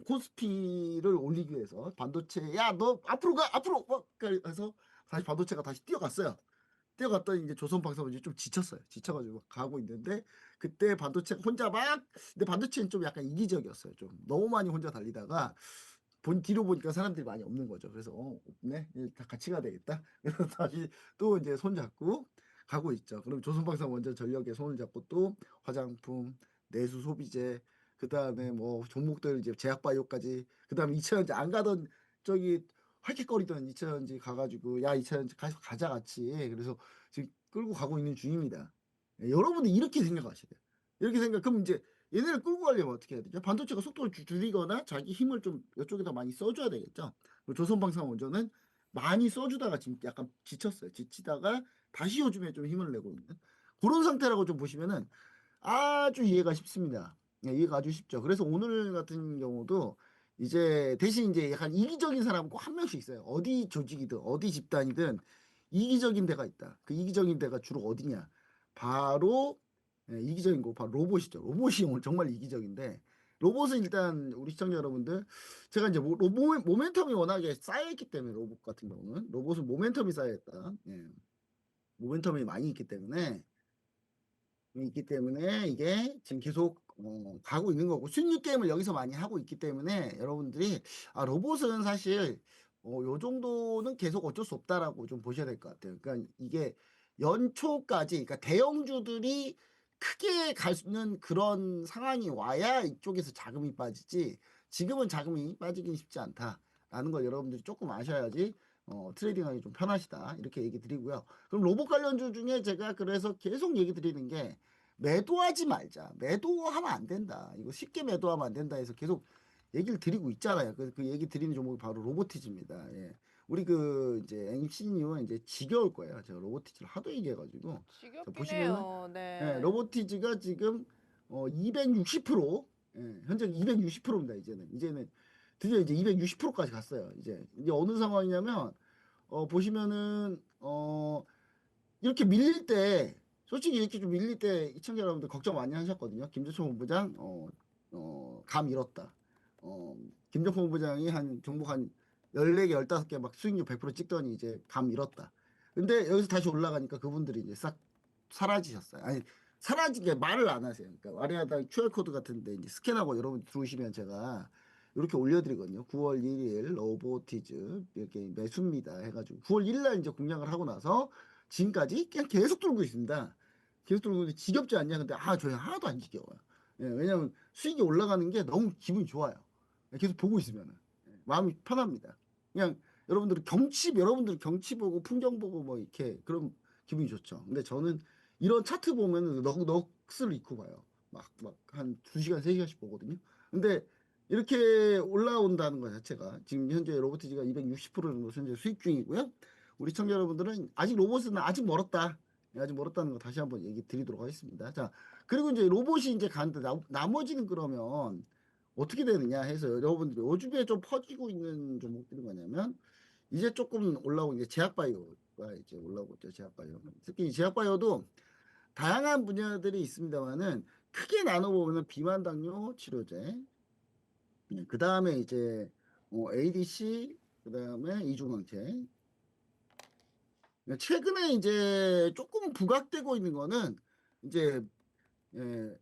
코스피를 올리기 위해서 반도체 야 너 앞으로 가 앞으로 해서 다시 반도체가 다시 뛰어갔어요. 뛰어갔더니 이제 조선방산 원전이 좀 지쳤어요. 지쳐가지고 가고 있는데 그때 반도체가 혼자 막 근데 반도체는 좀 약간 이기적이었어요. 좀 너무 많이 혼자 달리다가 뒤로 보니까 사람들이 많이 없는 거죠. 그래서 없네, 다 같이 가야 되겠다. 그래서 다시 또 이제 손 잡고 가고 있죠. 그럼 조선방산 원전 전력에 손을 잡고 또 화장품, 내수 소비재, 그 다음에 뭐 종목들 이제 제약바이오까지, 그 다음에 2차전지 안 가던 저기 활킥거리던 2차전지 가가지고 야 2차전지 가자 같이. 그래서 지금 끌고 가고 있는 중입니다. 여러분들 이렇게 생각하셔야 돼요. 이렇게 그럼 이제 얘네를 끌고 가려면 어떻게 해야 되죠? 반도체가 속도를 줄이거나 자기 힘을 좀 이쪽에다 많이 써줘야 되겠죠. 조선방산 원전은 많이 써주다가 지금 약간 지쳤어요. 지치다가 다시 요즘에 좀 힘을 내고 있는 그런 상태라고 좀 보시면은 아주 이해가 쉽습니다. 이해가 아주 쉽죠. 그래서 오늘 같은 경우도 이제 대신 이제 약간 이기적인 사람은 꼭 한 명씩 있어요. 어디 조직이든 어디 집단이든 이기적인 데가 있다. 그 이기적인 데가 주로 어디냐? 바로 이기적인 거 바로 로봇이죠. 로봇이 오늘 정말 이기적인데 로봇은 일단 우리 시청자 여러분들 제가 이제 모멘텀이 워낙에 쌓여있기 때문에 로봇 같은 경우는 로봇은 모멘텀이 쌓여있다. 모멘텀이 많이 있기 때문에 이게 지금 계속 가고 있는 거고 수익률 게임을 여기서 많이 하고 있기 때문에 여러분들이 로봇은 사실 요 정도는 계속 어쩔 수 없다라고 좀 보셔야 될 것 같아요. 그러니까 이게 연초까지 그러니까 대형주들이 크게 가는 그런 상황이 와야 이쪽에서 자금이 빠지지 지금은 자금이 빠지긴 쉽지 않다라는 걸 여러분들이 조금 아셔야지 트레이딩하기 좀 편하시다 이렇게 얘기 드리고요. 그럼 로봇 관련주 중에 제가 그래서 계속 얘기 드리는 게 매도하지 말자. 매도하면 안 된다. 이거 쉽게 매도하면 안 된다 해서 계속 얘기를 드리고 있잖아요. 그 얘기 드리는 종목이 바로 로보티즈입니다. 우리 그 이제 MC님은 이제 지겨울 거예요. 제가 로보티즈를 하도 얘기해가지고. 지겹긴 보시면은 해요. 네. 로보티즈가 지금 260% 현재 260%입니다. 이제는 드디어 이제 260%까지 갔어요. 이제 어느 상황이냐면 보시면은 이렇게 밀릴 때 솔직히 이렇게 좀 밀릴 때 시청자 여러분들 걱정 많이 하셨거든요. 김조총 본부장 감 잃었다. 김정품 본부장이 한 종목 한 14개, 15개 막 수익률 100% 찍더니 이제 감 잃었다. 근데 여기서 다시 올라가니까 그분들이 이제 싹 사라지셨어요. 아니, 사라지게 말을 안 하세요. 그러니까 아래에다 QR코드 같은데 이제 스캔하고 여러분 들어오시면 제가 이렇게 올려드리거든요. 9월 1일 로보티즈 이렇게 매수입니다 해가지고 9월 1일 날 이제 공략을 하고 나서 지금까지 그냥 계속 들고 있습니다. 계속 들고 있는데 지겹지 않냐? 근데 저희 하나도 안 지겨워요. 왜냐면 수익이 올라가는 게 너무 기분이 좋아요. 계속 보고 있으면 마음이 편합니다. 그냥 여러분들 경치 보고 풍경 보고 뭐 이렇게 그런 기분이 좋죠. 근데 저는 이런 차트 보면 넋을 잃고 봐요. 막 한 2시간, 3시간씩 보거든요. 근데 이렇게 올라온다는 것 자체가 지금 현재 로보티지가 260% 정도 현재 수익 중이고요. 우리 시청자 여러분들은 아직 로봇은 아직 멀었다. 아직 멀었다는 거 다시 한번 얘기 드리도록 하겠습니다. 자, 그리고 이제 로봇이 이제 가는데 나머지는 그러면 어떻게 되느냐 해서 여러분들이 요즘에 좀 퍼지고 있는 종목들이 뭐냐면 이제 조금 올라오고 이제 제약바이오가 이제 올라오고 있죠. 제약바이오. 특히 제약바이오도 다양한 분야들이 있습니다만은 크게 나눠보면 비만 당뇨 치료제, 그 다음에 이제 ADC, 그 다음에 이중항체. 최근에 이제 조금 부각되고 있는 거는 이제 예,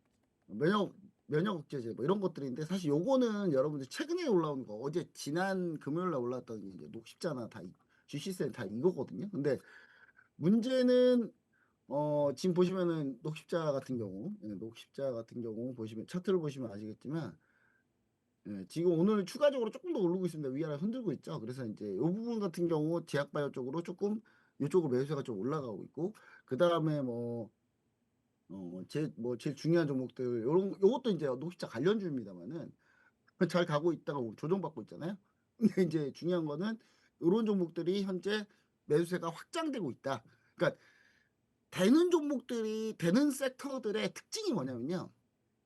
면역 면역 억제제 뭐 이런 것들인데 사실 요거는 여러분들 최근에 올라온 거 어제 지난 금요일 날 올라왔던 게 이제 녹십자나 다 GC센 다 이거거든요. 근데 문제는 지금 보시면은 녹십자 같은 경우 녹십자 같은 경우 보시면 차트를 보시면 아시겠지만 지금 오늘 추가적으로 조금 더 오르고 있습니다. 위아래 흔들고 있죠. 그래서 이제 이 부분 같은 경우 제약바이오 쪽으로 조금 이쪽으로 매수세가 좀 올라가고 있고 그 다음에 제일 중요한 종목들 요것도 이제 녹십자 관련주입니다만은 잘 가고 있다가 조정받고 있잖아요. 근데 이제 중요한 거는 이런 종목들이 현재 매수세가 확장되고 있다. 그러니까 되는 섹터들의 특징이 뭐냐면요.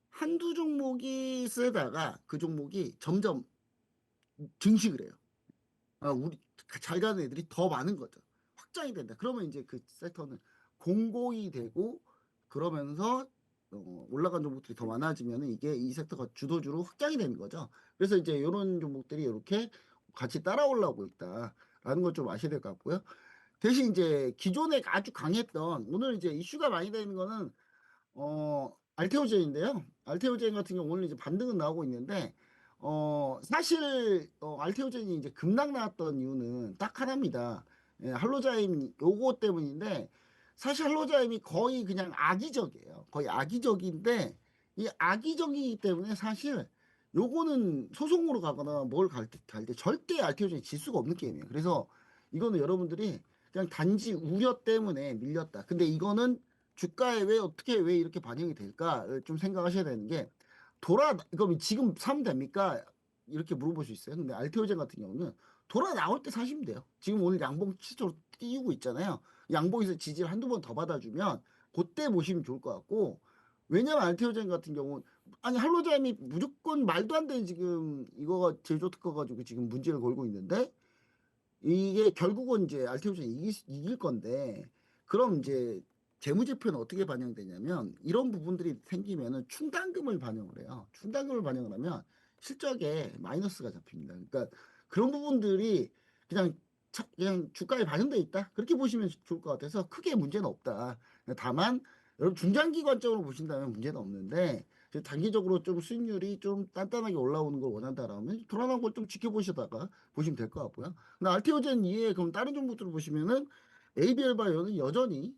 한두 종목이 쓰다가 그 종목이 점점 증식을 해요. 우리 잘 가는 애들이 더 많은 거죠. 확장이 된다. 그러면 이제 그 섹터는 공고히 되고 그러면서 올라간 종목들이 더 많아지면 이게 이 섹터가 주도주로 확장이 되는 거죠. 그래서 이제 이런 종목들이 이렇게 같이 따라 올라오고 있다라는 걸 좀 아셔야 될 것 같고요. 대신 이제 기존에 아주 강했던 오늘 이제 이슈가 많이 되는 거는 알테오젠인데요. 알테오젠 같은 경우 오늘 이제 반등은 나오고 있는데, 사실, 알테오젠이 이제 급락 나왔던 이유는 딱 하나입니다. 예, 할로자임 요거 때문인데, 사실 할로자임이 거의 그냥 악의적이에요. 거의 악의적인데, 이 악의적이기 때문에 사실 요거는 소송으로 가거나 뭘 갈 때 절대 알테오젠이 질 수가 없는 게임이에요. 그래서 이거는 여러분들이 그냥 단지 우려 때문에 밀렸다. 근데 이거는 주가에 왜 이렇게 반영이 될까를 좀 생각하셔야 되는 게 이거 지금 사면 됩니까? 이렇게 물어볼 수 있어요. 근데 알테오젠 같은 경우는 돌아 나올 때 사시면 돼요. 지금 오늘 양봉 치적으로 띄우고 있잖아요. 양봉에서 지지를 한두 번 더 받아주면 그때 보시면 좋을 것 같고 왜냐면 알테오젠 같은 경우는 아니 할로자임이 무조건 말도 안 되는 지금 이거가 제조 특허 가지고 지금 문제를 걸고 있는데 이게 결국은 이제 알테오젠이 이길 건데 그럼 이제 재무제표는 어떻게 반영되냐면 이런 부분들이 생기면은 충당금을 반영을 해요. 충당금을 반영을 하면 실적에 마이너스가 잡힙니다. 그러니까 그런 부분들이 그냥 그냥 주가에 반영돼 있다. 그렇게 보시면 좋을 것 같아서 크게 문제는 없다. 다만 여러분 중장기 관점으로 보신다면 문제는 없는데 단기적으로 좀 수익률이 좀 단단하게 올라오는 걸 원한다라면 불안한 걸 좀 지켜보시다가 보시면 될 것 같고요. 근데 알테오젠 이외에 그럼 다른 종목들을 보시면은 ABL 바이오는 여전히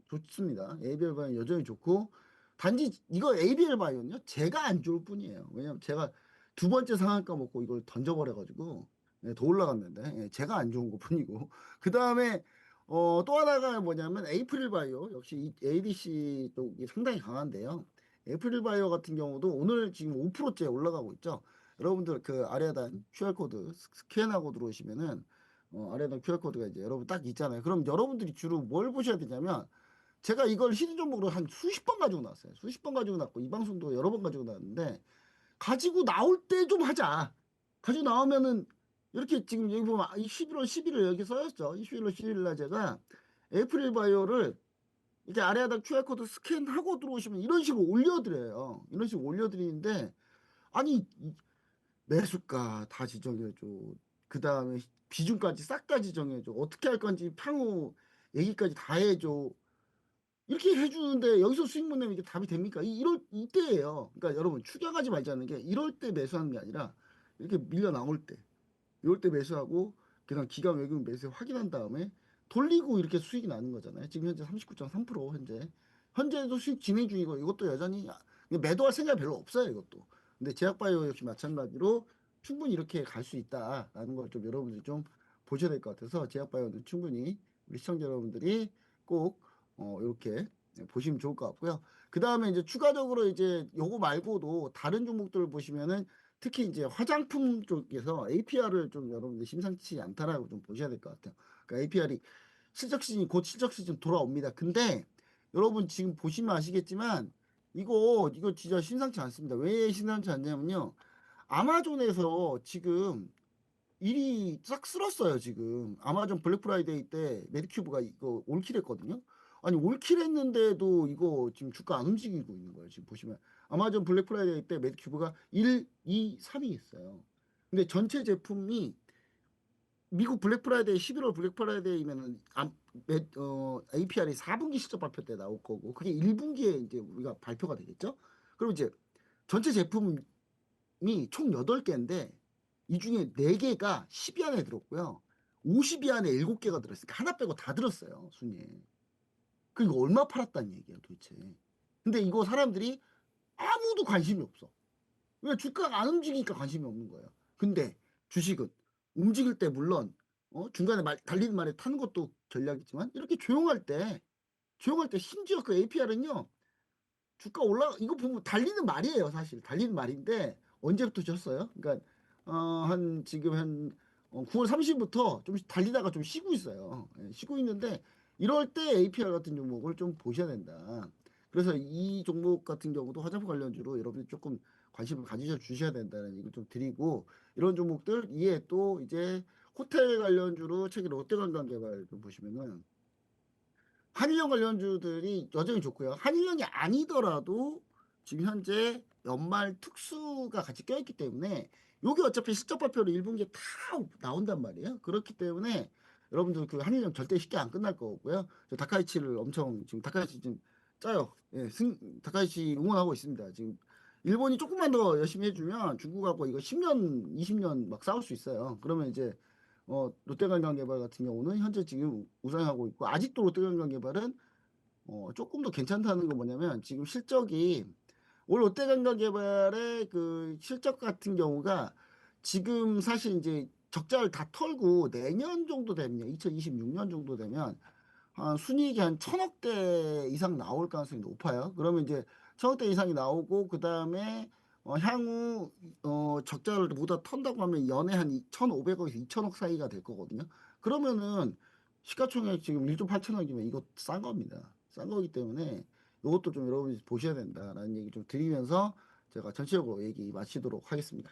좋습니다. ABL 바이오 여전히 좋고 단지 이거 ABL 바이오는요 제가 안 좋을 뿐이에요. 왜냐면 제가 두 번째 상한가 먹고 이걸 던져버려가지고 더 올라갔는데 제가 안 좋은 것 뿐이고 그 다음에 또 하나가 뭐냐면 에이프릴 바이오 역시 이 ADC 쪽이 상당히 강한데요. 에이프릴 바이오 같은 경우도 오늘 지금 5%째 올라가고 있죠. 여러분들 그 아래단 QR코드 스캔하고 들어오시면은 아래단 QR코드가 이제 여러분 딱 있잖아요. 그럼 여러분들이 주로 뭘 보셔야 되냐면 제가 이걸 시드 종목으로 한 수십 번 가지고 나왔어요. 수십 번 가지고 나왔고 이 방송도 여러 번 가지고 나왔는데 가지고 나올 때 좀 하자. 가지고 나오면은 이렇게 지금 여기 보면 11월 11일 여기 써였죠. 11월 11일 날 제가 에이프릴 바이오를 이렇게 아래에다 QR코드 스캔하고 들어오시면 이런 식으로 올려드려요. 이런 식으로 올려드리는데 아니 매수가 다 지정해줘. 그 다음에 비중까지 싹 다 지정해줘. 어떻게 할 건지 향후 얘기까지 다 해줘. 이렇게 해주는데 여기서 수익 못 내면 이게 답이 됩니까? 이럴 이때예요. 그러니까 여러분 추격하지 말자는 게 이럴 때 매수하는 게 아니라 이렇게 밀려 나올 때, 이럴 때 매수하고 그냥 기관 외국인 매수 확인한 다음에 돌리고 이렇게 수익이 나는 거잖아요. 지금 현재 39.3% 현재도 수익 진행 중이고 이것도 여전히 매도할 생각이 별로 없어요. 이것도. 근데 제약바이오 역시 마찬가지로 충분히 이렇게 갈 수 있다라는 걸 좀 여러분들이 좀 보셔야 될 것 같아서 제약바이오는 충분히 우리 시청자 여러분들이 꼭 이렇게 보시면 좋을 것 같고요. 그다음에 이제 추가적으로 이제 요거 말고도 다른 종목들을 보시면은 특히 이제 화장품 쪽에서 APR을 좀 여러분들 심상치 않다라고 좀 보셔야 될 것 같아요. 그러니까 APR이 실적 시즌이 곧 실적 시즌 돌아옵니다. 근데 여러분 지금 보시면 아시겠지만 이거 진짜 심상치 않습니다. 왜 심상치 않냐면요. 아마존에서 지금 일이 싹 쓸었어요, 지금. 아마존 블랙 프라이데이 때 메디큐브가 이거 올킬 했거든요. 아니, 올킬 했는데도 이거 지금 주가 안 움직이고 있는 거예요, 지금 보시면. 아마존 블랙 프라이데이 때 메디큐브가 1, 2, 3위 했어요. 근데 전체 제품이 미국 블랙 프라이데이 11월 블랙 프라이데이면은 APR이 4분기 실적 발표 때 나올 거고 그게 1분기에 이제 우리가 발표가 되겠죠? 그럼 이제 전체 제품이 총 8개인데 이 중에 4개가 10위 안에 들었고요. 50위 안에 7개가 들었으니까 하나 빼고 다 들었어요, 순위에. 그리고 얼마 팔았다는 얘기야, 도대체. 근데 이거 사람들이 아무도 관심이 없어. 왜 주가가 안 움직이니까 관심이 없는 거예요. 근데 주식은 움직일 때 물론 중간에 달리는 말에 타는 것도 전략이지만 이렇게 조용할 때 심지어 그 APR은요. 주가 이거 보면 달리는 말이에요, 사실. 달리는 말인데 언제부터 졌어요? 그러니까 한 지금 한 9월 30일부터 좀 달리다가 좀 쉬고 있어요. 예, 쉬고 있는데 이럴 때 APR 같은 종목을 좀 보셔야 된다. 그래서 이 종목 같은 경우도 화장품 관련주로 여러분이 조금 관심을 가지셔 주셔야 된다는 얘기를 좀 드리고 이런 종목들 이에 또 이제 호텔 관련주로 최근 롯데관광개발 좀 보시면은 한일령 관련주들이 여전히 좋고요. 한일령이 아니더라도 지금 현재 연말 특수가 같이 껴있기 때문에 요게 어차피 실적 발표로 1분기에 다 나온단 말이에요. 그렇기 때문에 여러분들 그 한일령 절대 쉽게 안 끝날 거고요. 저 다카이치를 엄청 지금 다카이치 지금 짜요. 예, 다카이치 응원하고 있습니다. 지금 일본이 조금만 더 열심히 해주면 중국하고 이거 10년, 20년 막 싸울 수 있어요. 그러면 이제 롯데관광개발 같은 경우는 현재 지금 우상하고 있고 아직도 롯데관광개발은 조금 더 괜찮다는 건 뭐냐면 지금 실적이 올 롯데관광개발의 그 실적 같은 경우가 지금 사실 이제 적자를 다 털고 내년 정도 되면 2026년 정도 되면 한 순이익이 한 1,000억대 이상 나올 가능성이 높아요. 그러면 이제 1,000억대 이상이 나오고 그 다음에 향후 적자를 모두 턴다고 하면 연에 한 1,500억에서 2,000억 사이가 될 거거든요. 그러면은 시가총액 지금 1조 8천억이면 이거 싼 겁니다. 싼 거기 때문에 이것도 좀 여러분이 보셔야 된다라는 얘기 좀 드리면서 제가 전체적으로 얘기 마치도록 하겠습니다.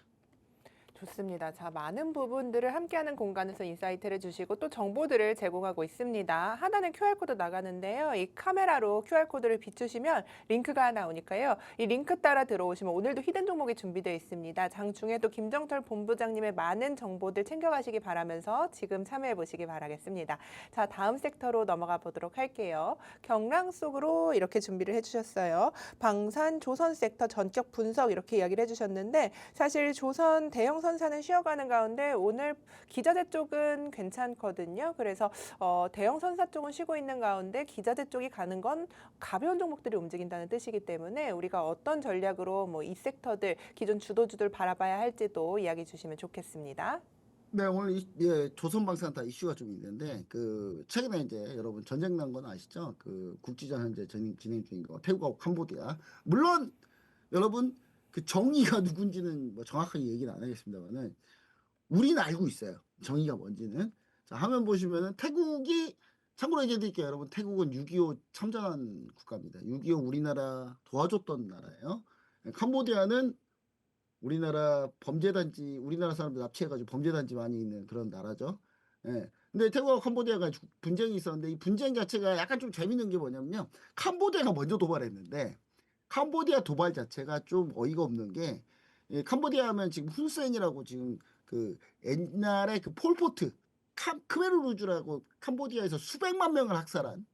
좋습니다. 자, 많은 부분들을 함께하는 공간에서 인사이트를 주시고 또 정보들을 제공하고 있습니다. 하단에 QR코드 나가는데요. 이 카메라로 QR코드를 비추시면 링크가 나오니까요. 이 링크 따라 들어오시면 오늘도 히든 종목이 준비되어 있습니다. 장중에 또 김정철 본부장님의 많은 정보들 챙겨가시기 바라면서 지금 참여해 보시기 바라겠습니다. 자, 다음 섹터로 넘어가 보도록 할게요. 경랑 속으로 이렇게 준비를 해주셨어요. 방산, 조선 섹터 전격 분석 이렇게 이야기를 해주셨는데 사실 조선 대형 선사는 쉬어가는 가운데 오늘 기자재 쪽은 괜찮거든요. 그래서 대형 선사 쪽은 쉬고 있는 가운데 기자재 쪽이 가는 건 가벼운 종목들이 움직인다는 뜻이기 때문에 우리가 어떤 전략으로 뭐 이 섹터들 기존 주도주들 바라봐야 할지도 이야기 주시면 좋겠습니다. 네, 오늘 조선방산타 이슈가 좀 있는데 그 최근에 이제 여러분 전쟁 난 건 아시죠? 그 국지전 현재 진행 중인 거 태국하고 캄보디아. 물론 여러분 그 정의가 누군지는 뭐 정확하게 얘기는 안 하겠습니다만은 우리는 알고 있어요. 정의가 뭔지는. 자, 화면 보시면은 태국이 참고로 얘기해 드릴게요. 여러분 태국은 6.25 참전한 국가입니다. 6.25 우리나라 도와줬던 나라예요. 캄보디아는 우리나라 범죄단지, 우리나라 사람들 납치해가지고 범죄단지 많이 있는 그런 나라죠. 예. 근데 태국과 캄보디아가 분쟁이 있었는데 이 분쟁 자체가 약간 좀 재밌는 게 뭐냐면요. 캄보디아가 먼저 도발했는데 캄보디아 도발 자체가 좀 어이가 없는 게 캄보디아 하면 지금 훈센이라고 지금 그 옛날에 그 폴포트 크메르루즈라고 캄보디아에서 수백만 명을 학살한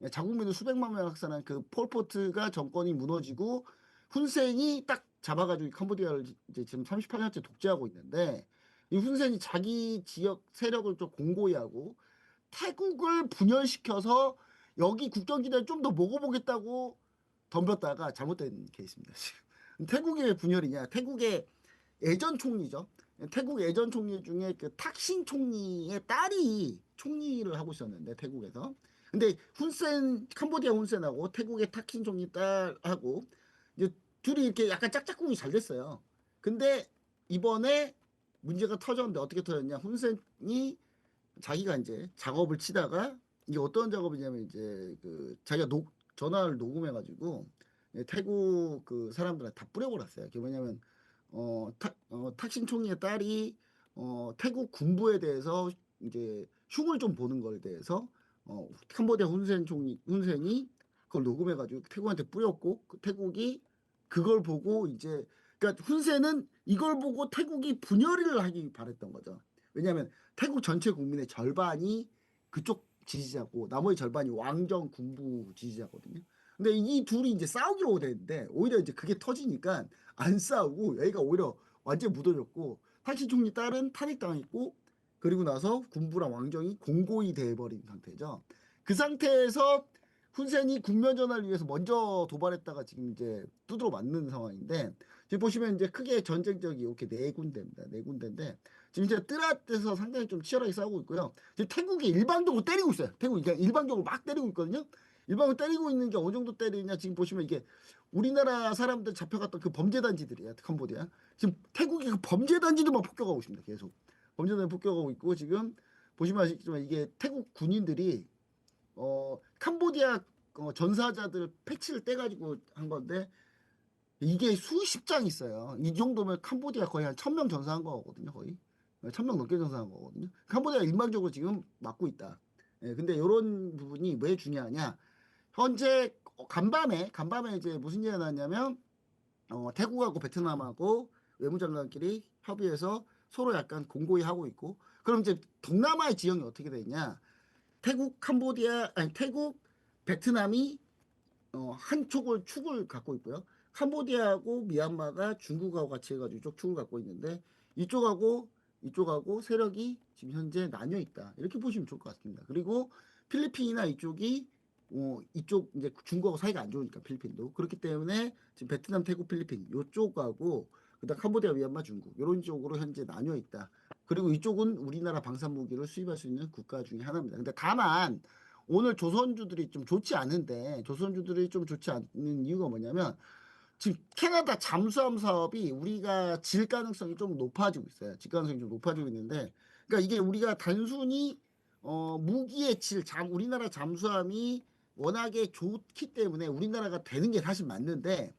자국민을 수백만 명을 학살한 그 폴포트가 정권이 무너지고 훈센이 딱 잡아가지고 캄보디아를 이제 지금 38년째 독재하고 있는데 이 훈센이 자기 지역 세력을 좀 공고히 하고 태국을 분열시켜서 여기 국경지대를 좀 더 먹어보겠다고 덤볐다가 잘못된 케이스입니다. 지금 태국이 왜 분열이냐? 태국의 예전 총리죠. 태국 예전 총리 중에 그 탁신 총리의 딸이 총리를 하고 있었는데 태국에서 근데 훈센 캄보디아 훈센하고 태국의 타킨 총리 딸하고 이제 둘이 이렇게 약간 짝짝꿍이 잘 됐어요. 근데 이번에 문제가 터졌는데 어떻게 터졌냐? 훈센이 자기가 이제 작업을 치다가 이게 어떤 작업이냐면 이제 그 자기가 전화를 녹음해가지고 태국 그 사람들한테 다 뿌려버렸어요. 그게 뭐냐면 탁신 총리의 딸이 태국 군부에 대해서 이제 흉을 좀 보는 거에 대해서 캄보디아 훈센이 그걸 녹음해가지고 태국한테 뿌렸고 그 태국이 그걸 보고 이제 그러니까 훈센은 이걸 보고 태국이 분열을 하기 바랬던 거죠. 왜냐하면 태국 전체 국민의 절반이 그쪽 지지자고 나머지 절반이 왕정 군부 지지자거든요. 근데 이 둘이 이제 싸우기로 됐는데 오히려 이제 그게 터지니까 안 싸우고 여기가 오히려 완전 무너졌고 탈신 총리 딸은 탄핵당했고 그리고 나서 군부랑 왕정이 공고히 돼버린 상태죠. 그 상태에서 훈센이 국면 전환을 위해서 먼저 도발했다가 지금 이제 두드러 맞는 상황인데 지금 보시면 이제 크게 전쟁적이 이렇게 네 군데입니다. 네 군데인데 지금 이제 뜨라트에서 상당히 좀 치열하게 싸우고 있고요. 지금 태국이 일방적으로 때리고 있어요. 태국이 그냥 일방적으로 막 때리고 있거든요. 일방적으로 때리고 있는 게 어느 정도 때리냐 지금 보시면 이게 우리나라 사람들 잡혀갔던 그 범죄단지들이에요. 캄보디아. 지금 태국이 그 범죄단지들만 폭격하고 있습니다. 계속. 범죄단지 폭격하고 있고 지금 보시면 아시겠지만 이게 태국 군인들이 캄보디아 전사자들 패치를 떼가지고 한 건데 이게 수십 장 있어요. 이 정도면 캄보디아 거의 한 1000명 전사한 거거든요. 거의 1000명 넘게 전사한 거거든요. 캄보디아 일방적으로 지금 막고 있다. 예, 근데 이런 부분이 왜 중요하냐? 현재 간밤에 이제 무슨 얘기가 나왔냐면 태국하고 베트남하고 외무장관끼리 협의해서 서로 약간 공고히 하고 있고 그럼 이제 동남아의 지형이 어떻게 되냐? 태국 베트남이 한쪽을 축을 갖고 있고요. 캄보디아하고 미얀마가 중국하고 같이 해가지고 이쪽 축을 갖고 있는데 이쪽하고 세력이 지금 현재 나뉘어 있다. 이렇게 보시면 좋을 것 같습니다. 그리고 필리핀이나 이쪽이 이쪽 이제 중국하고 사이가 안 좋으니까 필리핀도 그렇기 때문에 지금 베트남, 태국, 필리핀 이쪽하고 그다음 캄보디아, 미얀마, 중국 이런 쪽으로 현재 나뉘어 있다. 그리고 이쪽은 우리나라 방산 무기를 수입할 수 있는 국가 중에 하나입니다. 근데 다만 오늘 조선주들이 좀 좋지 않은데 조선주들이 좀 좋지 않는 이유가 뭐냐면 지금 캐나다 잠수함 사업이 우리가 질 가능성이 좀 높아지고 있어요. 질 가능성이 좀 높아지고 있는데 그러니까 이게 우리가 단순히 무기의 우리나라 잠수함이 워낙에 좋기 때문에 우리나라가 되는 게 사실 맞는데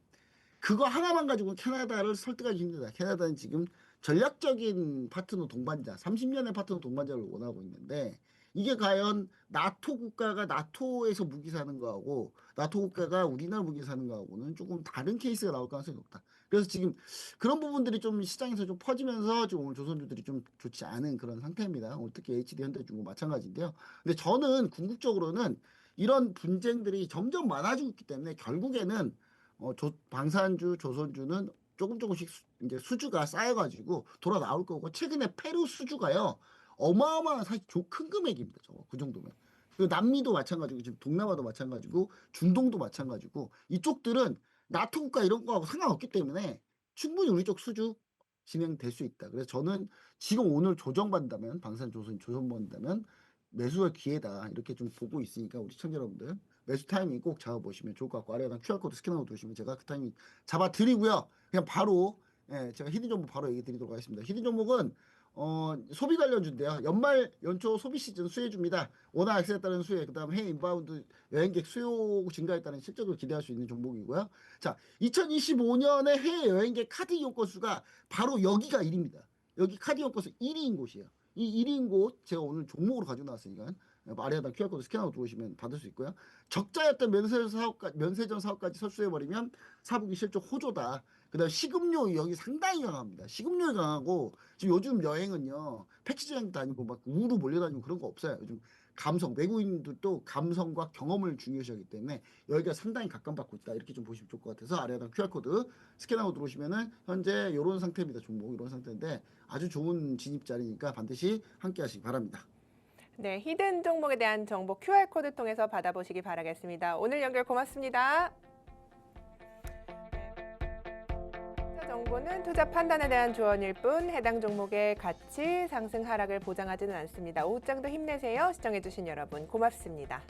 그거 하나만 가지고 캐나다를 설득하기 힘들다. 캐나다는 지금 전략적인 파트너 동반자, 30년의 파트너 동반자를 원하고 있는데 이게 과연 나토 국가가 나토에서 무기 사는 거하고 나토 국가가 우리나라 무기 사는 거하고는 조금 다른 케이스가 나올 가능성이 높다. 그래서 지금 그런 부분들이 좀 시장에서 좀 퍼지면서 지금 오늘 조선주들이 좀 좋지 않은 그런 상태입니다. 오늘 특히 HD 현대중공 마찬가지인데요. 근데 저는 궁극적으로는 이런 분쟁들이 점점 많아지고 있기 때문에 결국에는 방산주, 조선주는 조금씩 이제 수주가 쌓여가지고 돌아 나올 거고 최근에 페루 수주가요 어마어마한 사실 큰 금액입니다. 저거 그 정도면. 그 남미도 마찬가지고 지금 동남아도 마찬가지고 중동도 마찬가지고 이쪽들은 나토 국가 이런 거하고 상관없기 때문에 충분히 우리 쪽 수주 진행될 수 있다. 그래서 저는 지금 오늘 조정받는다면 조정받는다면 매수의 기회다 이렇게 좀 보고 있으니까 우리 시청자 여러분들 매수 타이밍 꼭 잡아보시면 좋을 것 같고 아래에 QR코드 스캔하고 두시면 제가 그 타이밍 잡아드리고요. 그냥 바로 제가 히든 종목 바로 얘기 드리도록 하겠습니다. 히든 종목은 소비 관련주인데요. 연초 소비 시즌 수혜줍니다. 원화 액세에 따른 수혜, 그 다음 해외 인바운드 여행객 수요 증가에 따른 실적을 기대할 수 있는 종목이고요. 자, 2025년에 해외 여행객 카드 이용권 수가 바로 여기가 1위입니다. 여기 카드 이용권 수 1위인 곳이에요. 이 1위인 곳 제가 오늘 종목으로 가지고 나왔으니까 아래에다 QR코드 스캔하고 들어오시면 받을 수 있고요. 적자였던 면세점 사업까지 설수해버리면 사부기 실적 호조다. 그 다음 식음료 여기 상당히 강합니다. 식음료가 강하고 지금 요즘 여행은요 패키지여행 다니고 막 우로 몰려다니고 그런 거 없어요. 요즘 외국인들도 감성과 경험을 중요시하기 때문에 여기가 상당히 각광받고 있다. 이렇게 좀 보시면 좋을 것 같아서 아래에다 QR코드 스캔하고 들어오시면은 현재 이런 상태입니다. 종목 이런 상태인데 아주 좋은 진입 자리니까 반드시 함께 하시기 바랍니다. 네, 히든 종목에 대한 정보 QR코드 통해서 받아보시기 바라겠습니다. 오늘 연결 고맙습니다. 정보는 투자 판단에 대한 조언일 뿐 해당 종목의 가치, 상승, 하락을 보장하지는 않습니다. 오후장도 힘내세요. 시청해주신 여러분 고맙습니다.